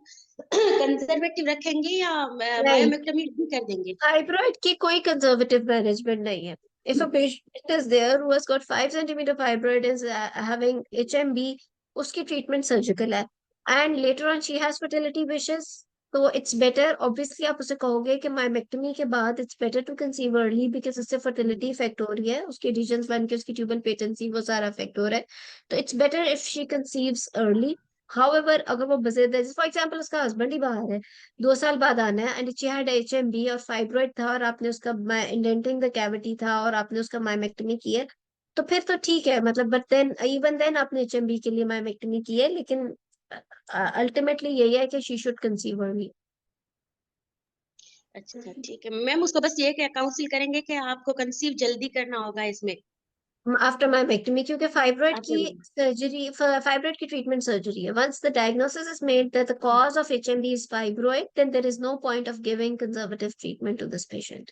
कंजर्वेटिव रखेंगे या
नहीं,
मायोमेक्टोमी भी कर देंगे?
फाइब्रॉइड की कोई कंजर्वेटिव मैनेजमेंट नहीं है। If a patient is there who has got 5 centimeter fibroid, is having HMB, उसकी ट्रीटमेंट सर्जिकल है, and later on she has fertility wishes, तो इट्स बेटर, ऑब्वियसली आप उसे कहोगे कि माइमेक्टमी के बाद it's better to conceive early, because उससे फर्टिलिटी इफेक्ट हो रही है, उसके रीजन्स बन के उसकी ट्यूबल पेटेंसी वो सारा इफेक्ट हो रहा है। तो it's better if she conceives early. However अगर वो बजिद है, फॉर एग्जाम्पल उसका हस्बैंड ही बाहर है, 2 साल बाद आना है, एंड शी हैड HMB और फाइब्रॉइड था, और आपने उसका इंडेंटिंग द कैविटी था, और आपने उसका माइमेक्टमी की है, तो फिर तो ठीक है, मतलब बट देन इवन देन आपने HMB के लिए माइमेक्टमी की है, लेकिन अल्टीमेटली यही है कि शी शुड कंसीव अर्ली
अच्छा ठीक है मैम, उसको बस ये क्या काउंसिल करेंगे कि आपको कंसीव जल्दी करना होगा इसमें?
आफ्टर माइमेक्टमी, क्योंकि फाइब्रॉइड की
आफ्टर
सर्जरी, फाइब्रॉइड की ट्रीटमेंट सर्जरी है। Once the diagnosis is made that the cause of HMB is fibroid, then there is no point of giving conservative treatment to this patient,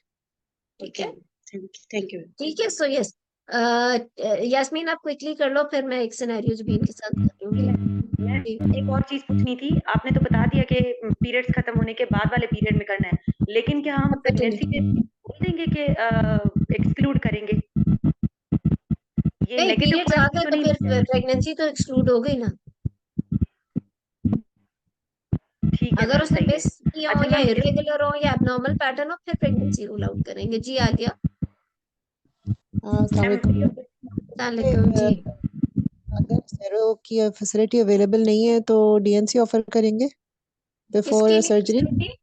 ठीक
okay
है।
Thank you.
ठीक है, so yes, Yasmin आप quickly कर लो, फिर मैं एक सिनेरियो जबीन के साथ कर लूंगी।
मैं
जी
एक और चीज पूछनी थी, आपने तो बता दिया कि पीरियड्स खत्म होने के बाद वाले पीरियड में करना है, लेकिन क्या हम प्रेगनेंसी
फर्टिलिटी,
में बोल देंगे कि एक्सक्लूड करेंगे? ये
नहीं
नेगेटिव
पीरियड्स आ
पॉइंट
गए
तो
तो
नहीं
फिर
है?
प्रेगनेंसी तो एक्सक्लूड हो गई ना।
ठीक है
अगर
मैम,
उसने
सही है।
मिस किया हो
अच्छा
या
मैम,
इरेगुलर हो या एबनॉर्मल पैटर्न हो, फिर प्रेगनेंसी रूल आउट करेंगे। जी आ गया।
अस्सलाम वालेकुम।
वालेकुम जी।
अगर सेरो की फैसिलिटी अवेलेबल नहीं है तो डीएनसी ऑफर करेंगे
किसके
बिफोर
लिए
सर्जरी?
फैसिलिटी?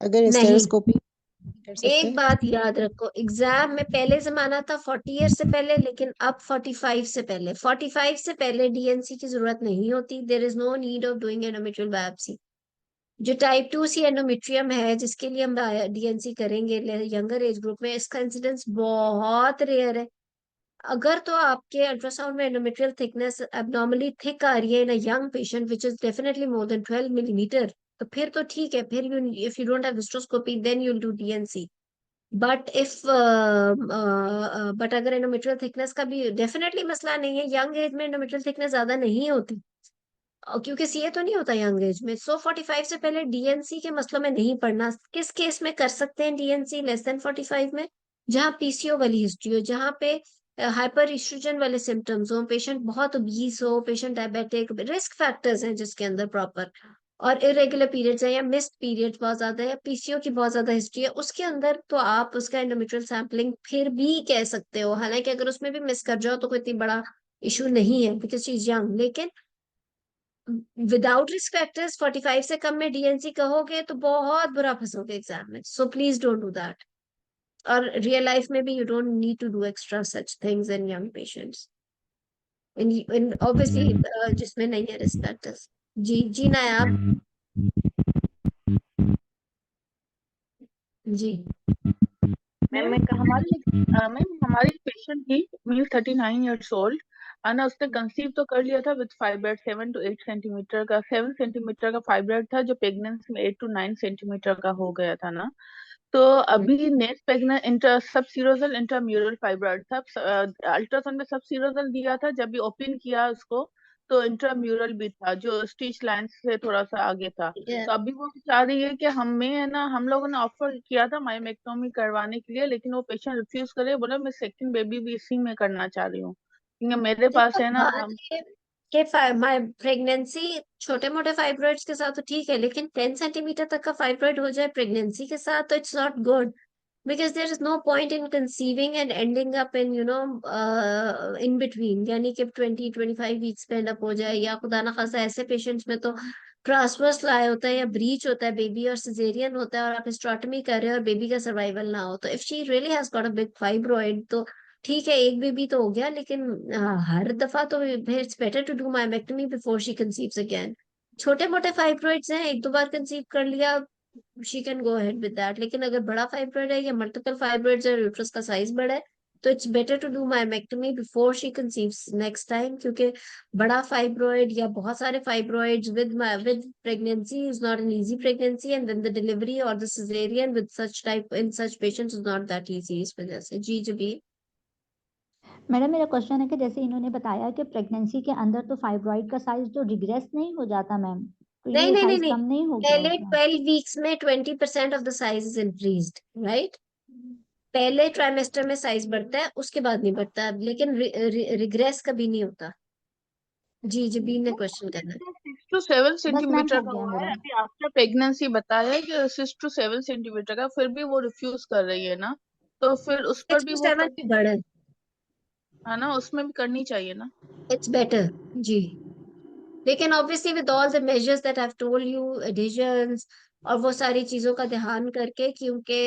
अगर
नहीं,
स्टेरोस्कोपी कर सकते
एक
हैं?
बात याद रखो, एग्जाम में पहले जमाना था 40 ईयर से पहले, लेकिन अब 45 से पहले, 45 से पहले डीएनसी की जरूरत नहीं होती। There is no need of doing endometrial biopsy. जो टाइप 2C एंडोमेट्रियम है, जिसके लिए हम डीएनसी करेंगे यंगर एज ग्रुप में, इसका इंसिडेंस बहुत रेयर है। अगर तो आपके अल्ट्रासाउंड में एंडोमेट्रियल थिकनेस एबनॉर्मली थिक आ रही है in a young patient which is definitely more than 12 millimetre, तो फिर तो ठीक है, फिर you if you don't have hysteroscopy then you will do D and C. But if but अगर एंडोमेट्रियल थिकनेस का भी डेफिनेटली मसला नहीं है, यंग एज में एंडोमेट्रियल थिकनेस ज्यादा नहीं होती, क्योंकि सीए तो नहीं होता यंग एज में। सो 45 से पहले डीएनसी के मसलों में नहीं पड़ना। किस केस में कर सकते हैं डीएनसी? लेस देन 45 में, जहाँ पीसीओ वाली हिस्ट्री हो, जहाँ पे हाइपर इस्ट्रोजन वाले सिम्टम्स हो, पेशेंट बहुत ओबीस हो, पेशेंट डायबिटिक, रिस्क फैक्टर्स हैं जिसके अंदर प्रॉपर, और इरेगुलर पीरियड्स है या मिस्ड पीरियड्स बहुत ज्यादा है या पीसीओ की बहुत ज्यादा हिस्ट्री है, उसके अंदर तो आप उसका एंडोमेट्रियल सैंपलिंग फिर भी कह सकते हो। हालांकि अगर उसमें भी मिस कर जाओ तो कोई इतनी बड़ा इशू नहीं है बिकॉज शी इज यंग। लेकिन विदाउट रिस्क फैक्टर्स 45 से कम में डीएनसी कहोगे तो बहुत बुरा फंसोगे एग्जाम में। So please don't do that. और रियल लाइफ में भी you don't need to do extra such things in young patients, in obviously जिसमें नहीं है रिस्क फैक्टर्स। जी जी नायाब। जी
मैम
हमारी पेशेंट थी, मेल 39 ईयर्स ओल्ड, है ना। उसने कंसीव तो कर लिया था विद फाइब्रॉइड 7 to 8 सेंटीमीटर का, 7 सेंटीमीटर का फाइब्रॉइड था जो प्रेगनेंसी में 8 to 9 सेंटीमीटर का हो गया था ना। तो अभी नेक्स्ट प्रेगनेंट इंटर सब सीरोजल इंट्राम्यूरल फाइब्रॉइड था। अल्ट्रासाउंड में सब सीरोजल दिया था, जब भी ओपन किया उसको तो इंट्राम्यूरल भी था जो स्टिच लाइन से थोड़ा सा आगे था। तो अभी वो चाह रही है कि हमें, है ना, हम लोगों ने ऑफर किया था मायोमेक्टोमी करवाने के लिए, लेकिन वो पेशेंट रिफ्यूज करे, बोला मैं सेकंड बेबी भी इसी में करना चाह रही हूँ, क्योंकि मेरे पास
देखो
है ना
बात ये कि प्रेगनेंसी छोटे मोटे फाइब्रॉइड्स के साथ तो ठीक है, लेकिन 10 सेंटीमीटर तक का फाइब्रॉइड हो जाए प्रेगनेंसी के साथ तो it's not good, because there is no point in conceiving and ending up in in between, यानी कि 20-25 वीक्स पे एंड अप हो जाए, या खुदा ना खासा ऐसे पेशेंट्स में तो ट्रांसवर्स लाई होता है या ब्रीच होता है बेबी और सिजेरियन होता है और आप हिस्टेरोटमी कर रहे हो और बेबी का सर्वाइवल ना हो। तो if she really has got a big fibroid तो ठीक है, एक बेबी तो हो गया, लेकिन हर दफा तो it's better to do myomectomy before she conceives again. छोटे मोटे फाइब्रॉइड्स हैं, एक दो बार कंसीव कर लिया, she can go ahead with that. लेकिन अगर बड़ा फाइब्रॉइड है या मल्टीपल फाइब्रॉइड्स है, यूट्रस का साइज बड़ा है, तो it's better to do myomectomy before she conceives next time, क्योंकि बड़ा फाइब्रॉइड या बहुत सारे fibroids with pregnancy is not an easy pregnancy, and then the delivery और the caesarean with such type in such patients is not that easy. इस वजह से जी जबी।
मैडम मेरा क्वेश्चन है कि जैसे इन्होंने बताया कि प्रेगनेंसी के अंदर तो फाइब्रॉइड का साइज तो रिग्रेस नहीं हो जाता मैम, तो
नहीं
ये
नहीं नहीं
साइज
नहीं,
कम नहीं हो गया
पहले
क्या?
12 वीक्स में 20% of the size is increased, right? पहले ट्राइमेस्टर में साइज बढ़ता है, उसके बाद नहीं बढ़ता, लेकिन रिग्रेस कभी नहीं होता। जी जी बी ने क्वेश्चन करना है।
6 to 7
बस मैम
सेंटीमीटर
हो
का
गया
हुआ है,
मेरा।
अभी आफ्टर प्रेगनेंसी बताया है कि 6 to 7 सेंटीमीटर का, फिर भी वो रिफ्यूज कर रही है ना, तो फिर उस पर
6
भी
to
वो
7
करनी
भी बड़ा है,
है ना, उसमें भी करनी चाहिए ना।
It's better. जी, लेकिन obviously with all the measures that I have told you, adhesions और वो सारी चीजों का ध्यान करके, क्योंकि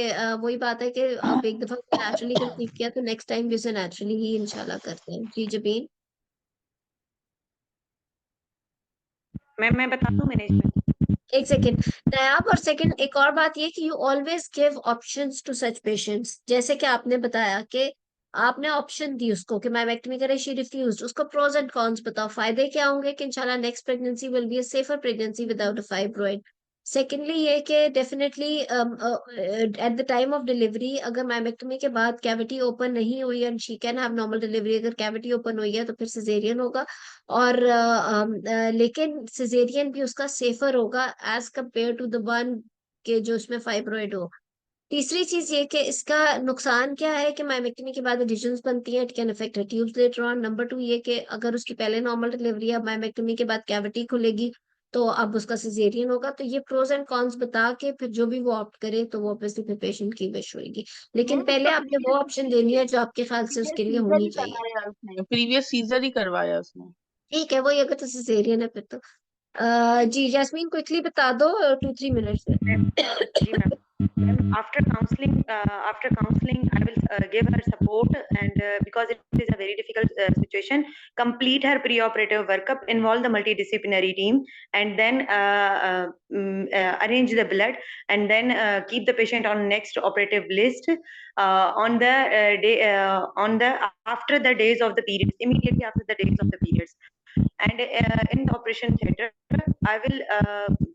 वही बात है कि अब एक दफा नेचुरली कंसीव किया तो नेक्स्ट टाइम भी उसे नेचुरली ही इंशाल्लाह करते हैं। जी जबीन।
मैम मैं बता दूं मैनेजमेंट।
एक सेकेंड नायाब, और सेकंड एक और बात ये कि you always give options to such patients, जैसे कि आपने बताया कि आपने ऑप्शन दी उसको कि माइमेक्टमी करे, शी रिफ्यूज्ड, उसको प्रोज एंड कॉन्स बताओ, फायदे क्या होंगे कि इंशाल्लाह next pregnancy will be a safer pregnancy without a fibroid. Secondly ये कि definitely at the time of delivery अगर माइमेक्टमी के बाद कैविटी ओपन नहीं हुई and she can have normal delivery, अगर कैविटी ओपन हुई है तो फिर सिजेरियन होगा, और लेकिन सिजेरियन भी उसका सेफर होगा as compare to the one के जो उसमें फाइब्रॉइड हो। तीसरी चीज ये कि इसका नुकसान क्या है कि माइमेक्टमी के बाद एडिशंस बनती हैं, it can affect her tubes later on. Number two ये कि अगर उसकी पहले नॉर्मल डिलीवरी है, माइमेक्टमी के बाद कैविटी खुलेगी, तो अब उसका सिजेरियन होगा। तो ये प्रोज एंड कॉन्स बता के फिर जो भी वो ऑप्ट करे तो वो ऑब्वियसली फिर पेशेंट की विश होगी, लेकिन
मैम
पहले
उसका
आपने वो ऑप्शन देनी है जो आपके ख्याल से
प्रीवियस
उसके लिए
सीजर
होनी
ही
चाहिए।
करवाया उसने, प्रीवियस सीजर ही करवाया उसने।
ठीक है, वही अगर तो सिजेरियन है फिर तो जी जैस्मीन क्विकली बता दो 2-3 मिनट्स में।
जी ma'am. Ma'am, after counseling, I will give her support, and because it is a very difficult situation, complete her pre-operative workup, involve the multidisciplinary team, and then arrange the blood, and then keep the patient on next operative list on the after the days of the periods, immediately after the days of the periods, and in the operation theater. I will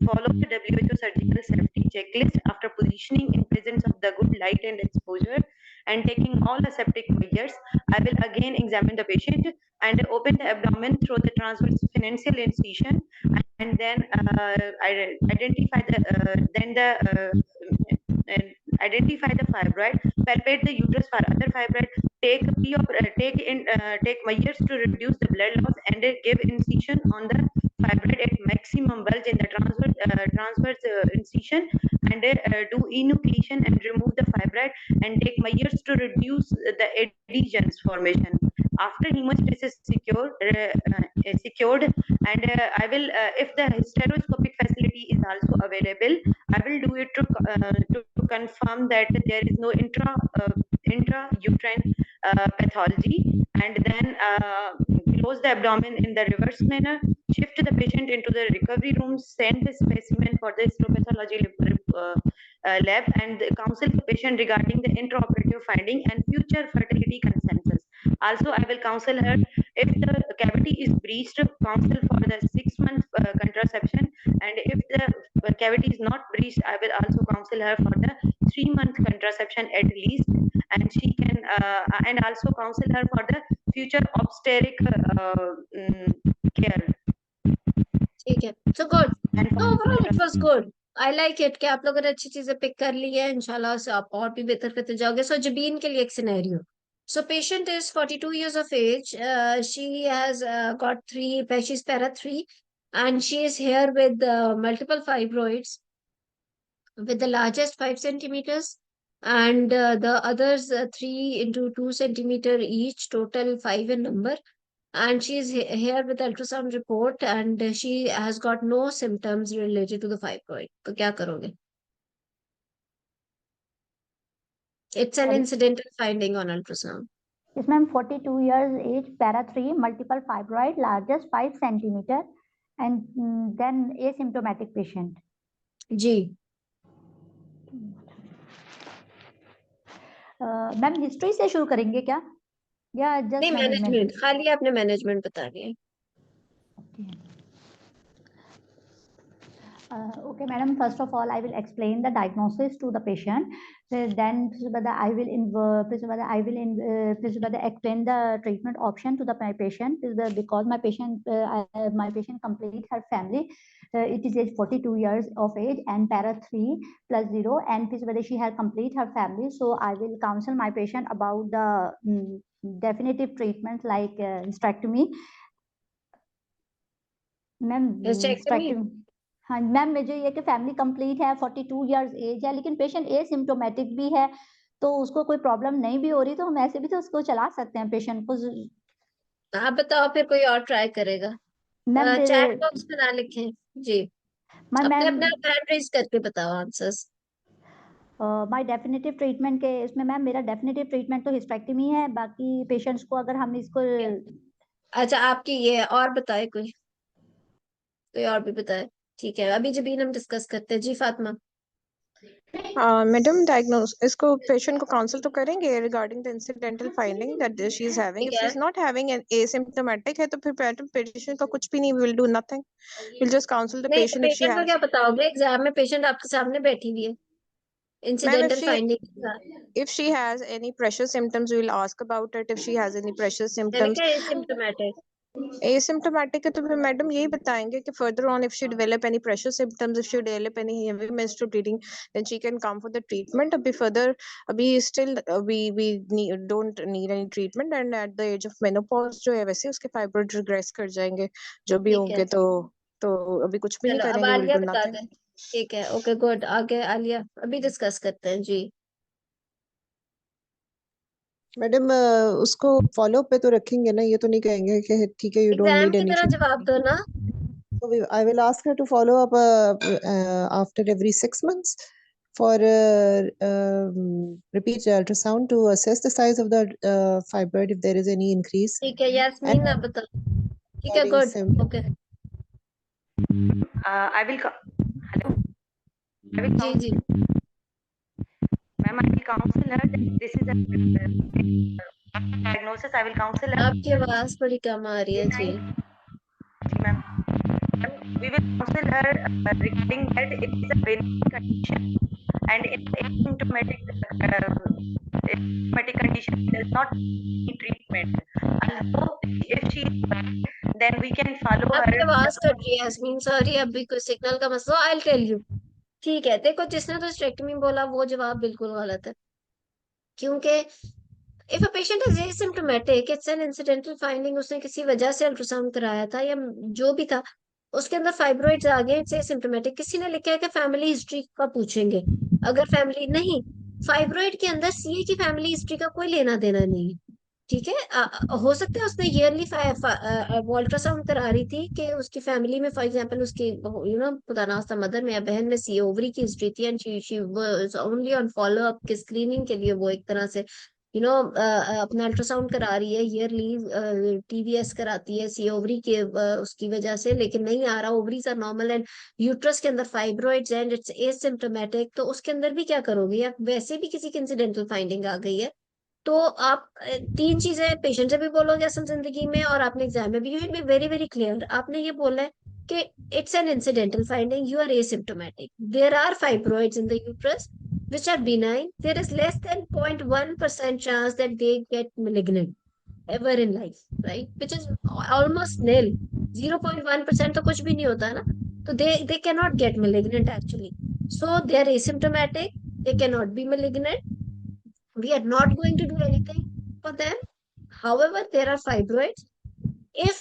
follow the WHO surgical safety checklist after positioning in presence of the good light and exposure and taking all aseptic measures. I will again examine the patient and open the abdomen through the transverse pharyngeal incision, and then I identify the fibroid, palpate the uterus for other fibroid, take measures to reduce the blood loss, and give incision on the fibroid at maximum bulge in the transverse incision, and do enucleation and remove the fibroid, and take measures to reduce the adhesions formation. After hemostasis secured, and I will, if the hysteroscopic facility is also available, I will do it to confirm that there is no intrauterine pathology, and then close the abdomen in the reverse manner, shift the patient into the recovery room, send the specimen for the histopathology lab, and counsel the patient regarding the intraoperative finding and future fertility consensus. Also, I will counsel her if the cavity is breached, counsel for the 6-month contraception, and if the cavity is not breached, I will also counsel her for the 3-month contraception at least, and she can and also counsel her for the future obstetric care.
ठीक है, so good.
And
So overall it was good. I like it कि आप लोगों ने अच्छी चीजें pick कर ली है, इंशाल्लाह से आप और भी बेहतर करते जाओगे. So जबीन के लिए एक scenario. So patient is 42 years of age. She has got she's para 3, and she is here with multiple fibroids, with the largest 5 centimeters, and the others 3 into 2 centimeter each, total 5 in number. And she is here with ultrasound report, and she has got no symptoms related to the fibroid. तो क्या करोगे? It's an incidental finding on ultrasound.
Yes, ma'am. 42 years age, para 3, multiple fibroid, largest 5 centimeter, and then asymptomatic patient.
जी.
Ma'am history से शुरू करेंगे क्या, या
नहीं,
जस्ट
मैनेजमेंट, खाली आपने मैनेजमेंट बता दिया है.
Okay, madam. First of all, I will explain the diagnosis to the patient. Then, I will explain the treatment option to my patient, because my patient complete her family. It is age 42 years of age and para 3 plus 0, and whether she has complete her family. So I will counsel my patient about the definitive treatment like hysterectomy. Ma'am, hysterectomy. हाँ ma'am, मुझे ये कि family complete है, 42 years as है, लेकिन patient asymptomatic भी है, तो उसको कोई प्रॉब्लम नहीं भी हो रही, तो हम ऐसे भी तो उसको चला सकते हैं पेशेंट को.
आप बताओ, फिर कोई और ट्राई करेगा. चैट बॉक्स में ना लिखें जी, अपने अपना हैंड रेज करके बताओ आंसर्स.
माय डेफिनेटिव ट्रीटमेंट के इसमें मैम, मेरा डेफिनेटिव ट्रीटमेंट तो हिस्टेरेक्टमी है. बाकी पेशेंट्स को अगर हम इसको,
अच्छा आपकी ये और बताए, कोई और भी बताए. ठीक है, अभी जबीन हम डिस्कस करते हैं. जी फातिमा.
मैडम डायग्नोस इसको पेशेंट को काउंसल तो करेंगे regarding the incidental finding that she is having. If she is not having an asymptomatic है तो फिर पेशेंट का कुछ भी नहीं, will do nothing, will just counsel the patient. If she
patient को क्या बताओगे? एग्जाम में पेशेंट आपके सामने बैठी हुई है, incidental finding.
If she has any pressure symptoms, we will ask about it. If she has any pressure symptoms, asymptomatic है तो फिर मैडम यही बताएंगे कि further on if she develop any pressure symptoms, if she develop any heavy menstrual bleeding, then she can come for the treatment. अभी further अभी still we don't need any treatment, and at the age of menopause जो है वैसे उसके fibroid regress कर जाएंगे जो भी होंगे, तो अभी कुछ भी नहीं करेंगे,
आलिया बता दें. ठीक है, ओके गुड. आगे आलिया अभी डिस्कस करते हैं जी.
मैडम उसको फॉलो पे तो रखेंगे ना, ये तो नहीं कहेंगे कि ठीक है यू डोंट नीड एनी.
जवाब दो ना.
So I will ask her to follow up after every 6 months for repeat ultrasound to assess the size of the fibroid if there is any increase.
ठीक है, यास्मीन आप बताओ. ठीक है, गुड. ओके.
I will
जी
ma'am, I will counsel her that this is a diagnosis. I will counsel her.
आपकी आवाज बड़ी कम आ रही है जी.
Ma'am, we will counsel her regarding that it is a benign condition and in asymptomatic condition does not need treatment. Although if she is bad, then we can follow
आपकी
her.
आवाज cut रही है Yasmin, sorry, अभी कोई signal का मसला, I will tell you. ठीक है, देखो जिसने तो स्टेक्टमी बोला वो जवाब बिल्कुल गलत है, क्योंकि if a patient is asymptomatic, it's an incidental finding, उसने किसी वजह से अल्ट्रासाउंड कराया था या जो भी था, उसके अंदर फाइब्रॉइड्स आ गए, इट्स एसिम्प्टोमेटिक, किसी ने लिखा है कि फैमिली हिस्ट्री का पूछेंगे, अगर फैमिली नहीं, फाइब्रॉइड के अंदर सीए की फैमिली हिस्ट्री का कोई लेना देना नहीं है। ठीक है, हो सकता है उसने ईयरली अल्ट्रासाउंड करा रही थी कि उसकी फैमिली में फॉर एग्जांपल उसकी खुदा ना खास्ता मदर में या बहन में सी ओवरी की हिस्ट्री थी, and she was only on follow up के स्क्रीनिंग के लिए वो एक तरह से अपना अल्ट्रासाउंड करा रही है ईयरली, टीवीएस कराती है सी ओवरी के उसकी वजह से, लेकिन नहीं आ रहा, ovaries are normal and uterus के अंदर फाइब्रॉइड्स एंड इट्स एसिम्प्टोमेटिक, तो उसके अंदर भी क्या करोगे, या वैसे भी किसी की इंसिडेंटल फाइंडिंग आ गई है, तो आप तीन चीजें पेशेंट से भी बोलोगे असल जिंदगी में, और आपने एग्जाम में भी, you be very very clear, आपने ये बोला है कि it's an incidental finding, you are asymptomatic, there are fibroids in the uterus which are benign, there is less than 0.1% chance that they get malignant ever in life, right, which is almost nil, 0.1% तो कुछ भी नहीं होता ना, तो they cannot get malignant actually, so they are asymptomatic, they cannot be malignant, we are not going to do anything for them. However, there are fibroids. If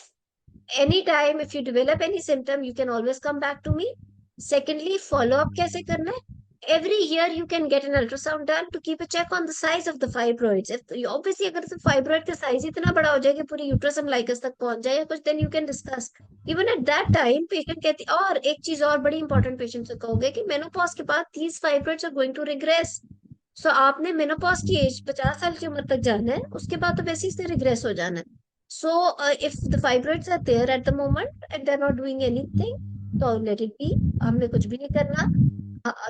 anytime, if you develop any symptom, you can always come back to me. Secondly, follow up कैसे करना है? Every year you can get an ultrasound done to keep a check on the size of the fibroids. If obviously अगर fibroid का size इतना बड़ा हो जाए कि पूरी uterus umbilicus तक पहुंच जाए या कुछ, then you can discuss. Even at that time, patient कहती, और एक चीज और बड़ी इंपॉर्टेंट पेशेंट से कहोगे कि menopause के बाद these fibroids are going to regress. सो आपने मेनोपॉज की एज 50 साल की उम्र तक जाना है, उसके बाद तो वैसे ही से रिग्रेस हो जाना है। So if the fibroids are there at the moment and they are not doing anything, तो लेट इट बी, हमने कुछ भी नहीं करना।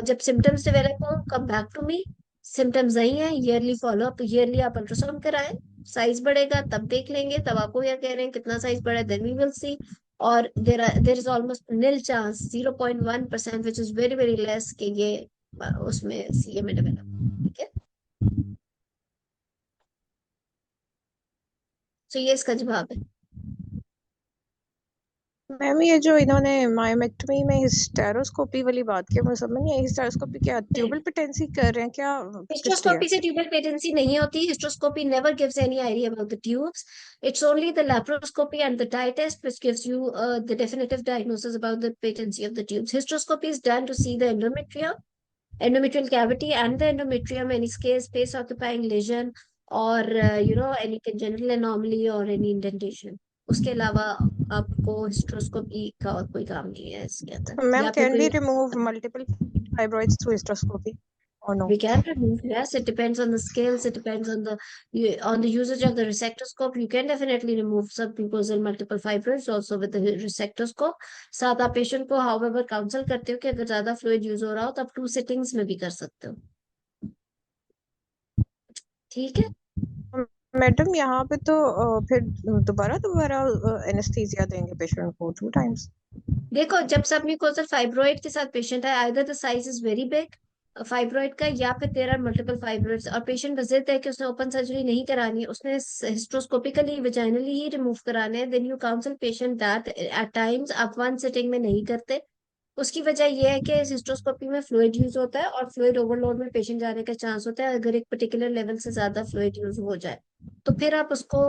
जब सिम्टम्स डेवलप हो, come back to me, symptoms नहीं है, ईयरली फॉलो अप, ईयरली आप अल्ट्रासाउंड कराएं, साइज बढ़ेगा तब देख लेंगे, तब आपको क्या कह रहे हैं कितना साइज बढ़ा है, देन वी विल सी। और there is almost nil chance, 0.1%, which is very very less, कि ये उसमें सीए में डेवलप, ठीक है। तो ये इसका जवाब है।
मैम ये जो इन्होंने मायोमेक्टमी में हिस्टेरोस्कोपी वाली बात की, मुझे समझ नहीं आई, हिस्टेरोस्कोपी क्या ट्यूबल पेटेंसी कर रहे हैं क्या, किस लिए?
हिस्ट्रोस्कोपी से ट्यूबल पेटेंसी नहीं होती, hysteroscopy never gives any idea about the tubes, it's only the laparoscopy and the dye test which gives you the definitive diagnosis about the patency of the tubes. Hysteroscopy is done to see the endometrial cavity and the endometrium, any space occupying lesion, or any congenital anomaly or any indentation। उसके अलावा आपको hysteroscopy का और कोई काम नहीं है इसके अंदर।
मैम
या फिर
कैन वी
कोई
remove multiple fibroids through hysteroscopy or no?
we can remove, yes, it depends on the scales, it depends on the usage of the resectoscope. You can definitely remove submucosal multiple fibroids also with the resectoscope। साथ आप patient को however counsel करते हो कि अगर ज्यादा fluid use हो रहा हो तो आप 2 सिटिंग्स में भी कर सकते हो, ठीक है।
मैडम यहाँ पे तो फिर दोबारा एनेस्थीसिया देंगे पेशेंट को 2 times?
देखो, जब सबम्यूकोजल फाइब्रॉइड के साथ पेशेंट है, either the size is very big fibroid का, या फिर देयर आर मल्टीपल फाइब्रॉइड्स, और पेशेंट विजिट है कि उसने ओपन सर्जरी नहीं करानी है, उसने हिस्ट्रोस्कोपिकली विजाइनली ही रिमूव कराने हैं, then you counsel patient that at times आप 1 सिटिंग में नहीं करते। उसकी वजह यह है कि हिस्ट्रोस्कोपी में फ्लूइड यूज होता है और फ्लूइड ओवरलोड में पेशेंट जाने का चांस होता है अगर एक पर्टिकुलर लेवल से ज्यादा फ्लूइड यूज हो जाए, तो फिर आप उसको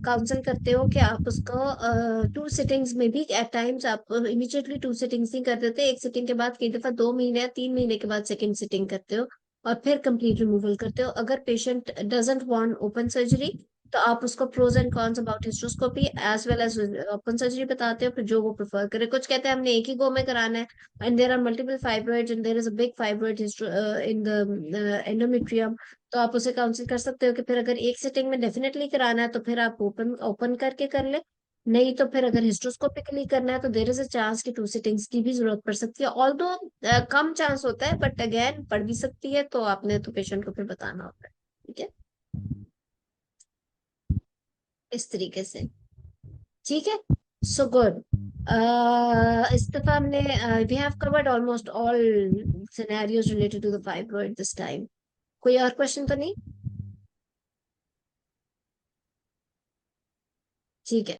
काउंसल करते हो कि आप उसको 2 सिटिंग्स में भी, एट टाइम्स आप इमीडिएटली 2 सिटिंग्स नहीं कर देते, एक सिटिंग के बाद कई दफा 2 महीने या 3 महीने के बाद सेकंड सिटिंग करते हो और फिर कंप्लीट रिमूवल करते हो। अगर patient doesn't want open surgery तो आप उसको pros and cons about hysteroscopy as well as open surgery बताते हो, फिर जो वो प्रेफर करे। कुछ कहते हैं हमने एक ही गो में कराना है and there are multiple fibroids and there is a big fibroid in the endometrium, तो आप उसे काउंसिल कर सकते हो कि फिर अगर एक सिटिंग में डेफिनेटली कराना है तो फिर आप ओपन करके कर ले, नहीं तो फिर अगर हिस्ट्रोस्कोपिकली करना है तो देयर इज अ चांस कि 2 सिटिंग्स की भी जरूरत पड़ सकती है, ऑल्दो कम चांस होता है, बट अगेन पड़ भी सकती है, तो आपने तो पेशेंट को फिर बताना होता है, ठीक है, इस तरीके से, ठीक है। So good. इस दफा हमने we have covered almost all scenarios related to the fibroid this time. कोई और क्वेश्चन तो नहीं? ठीक है।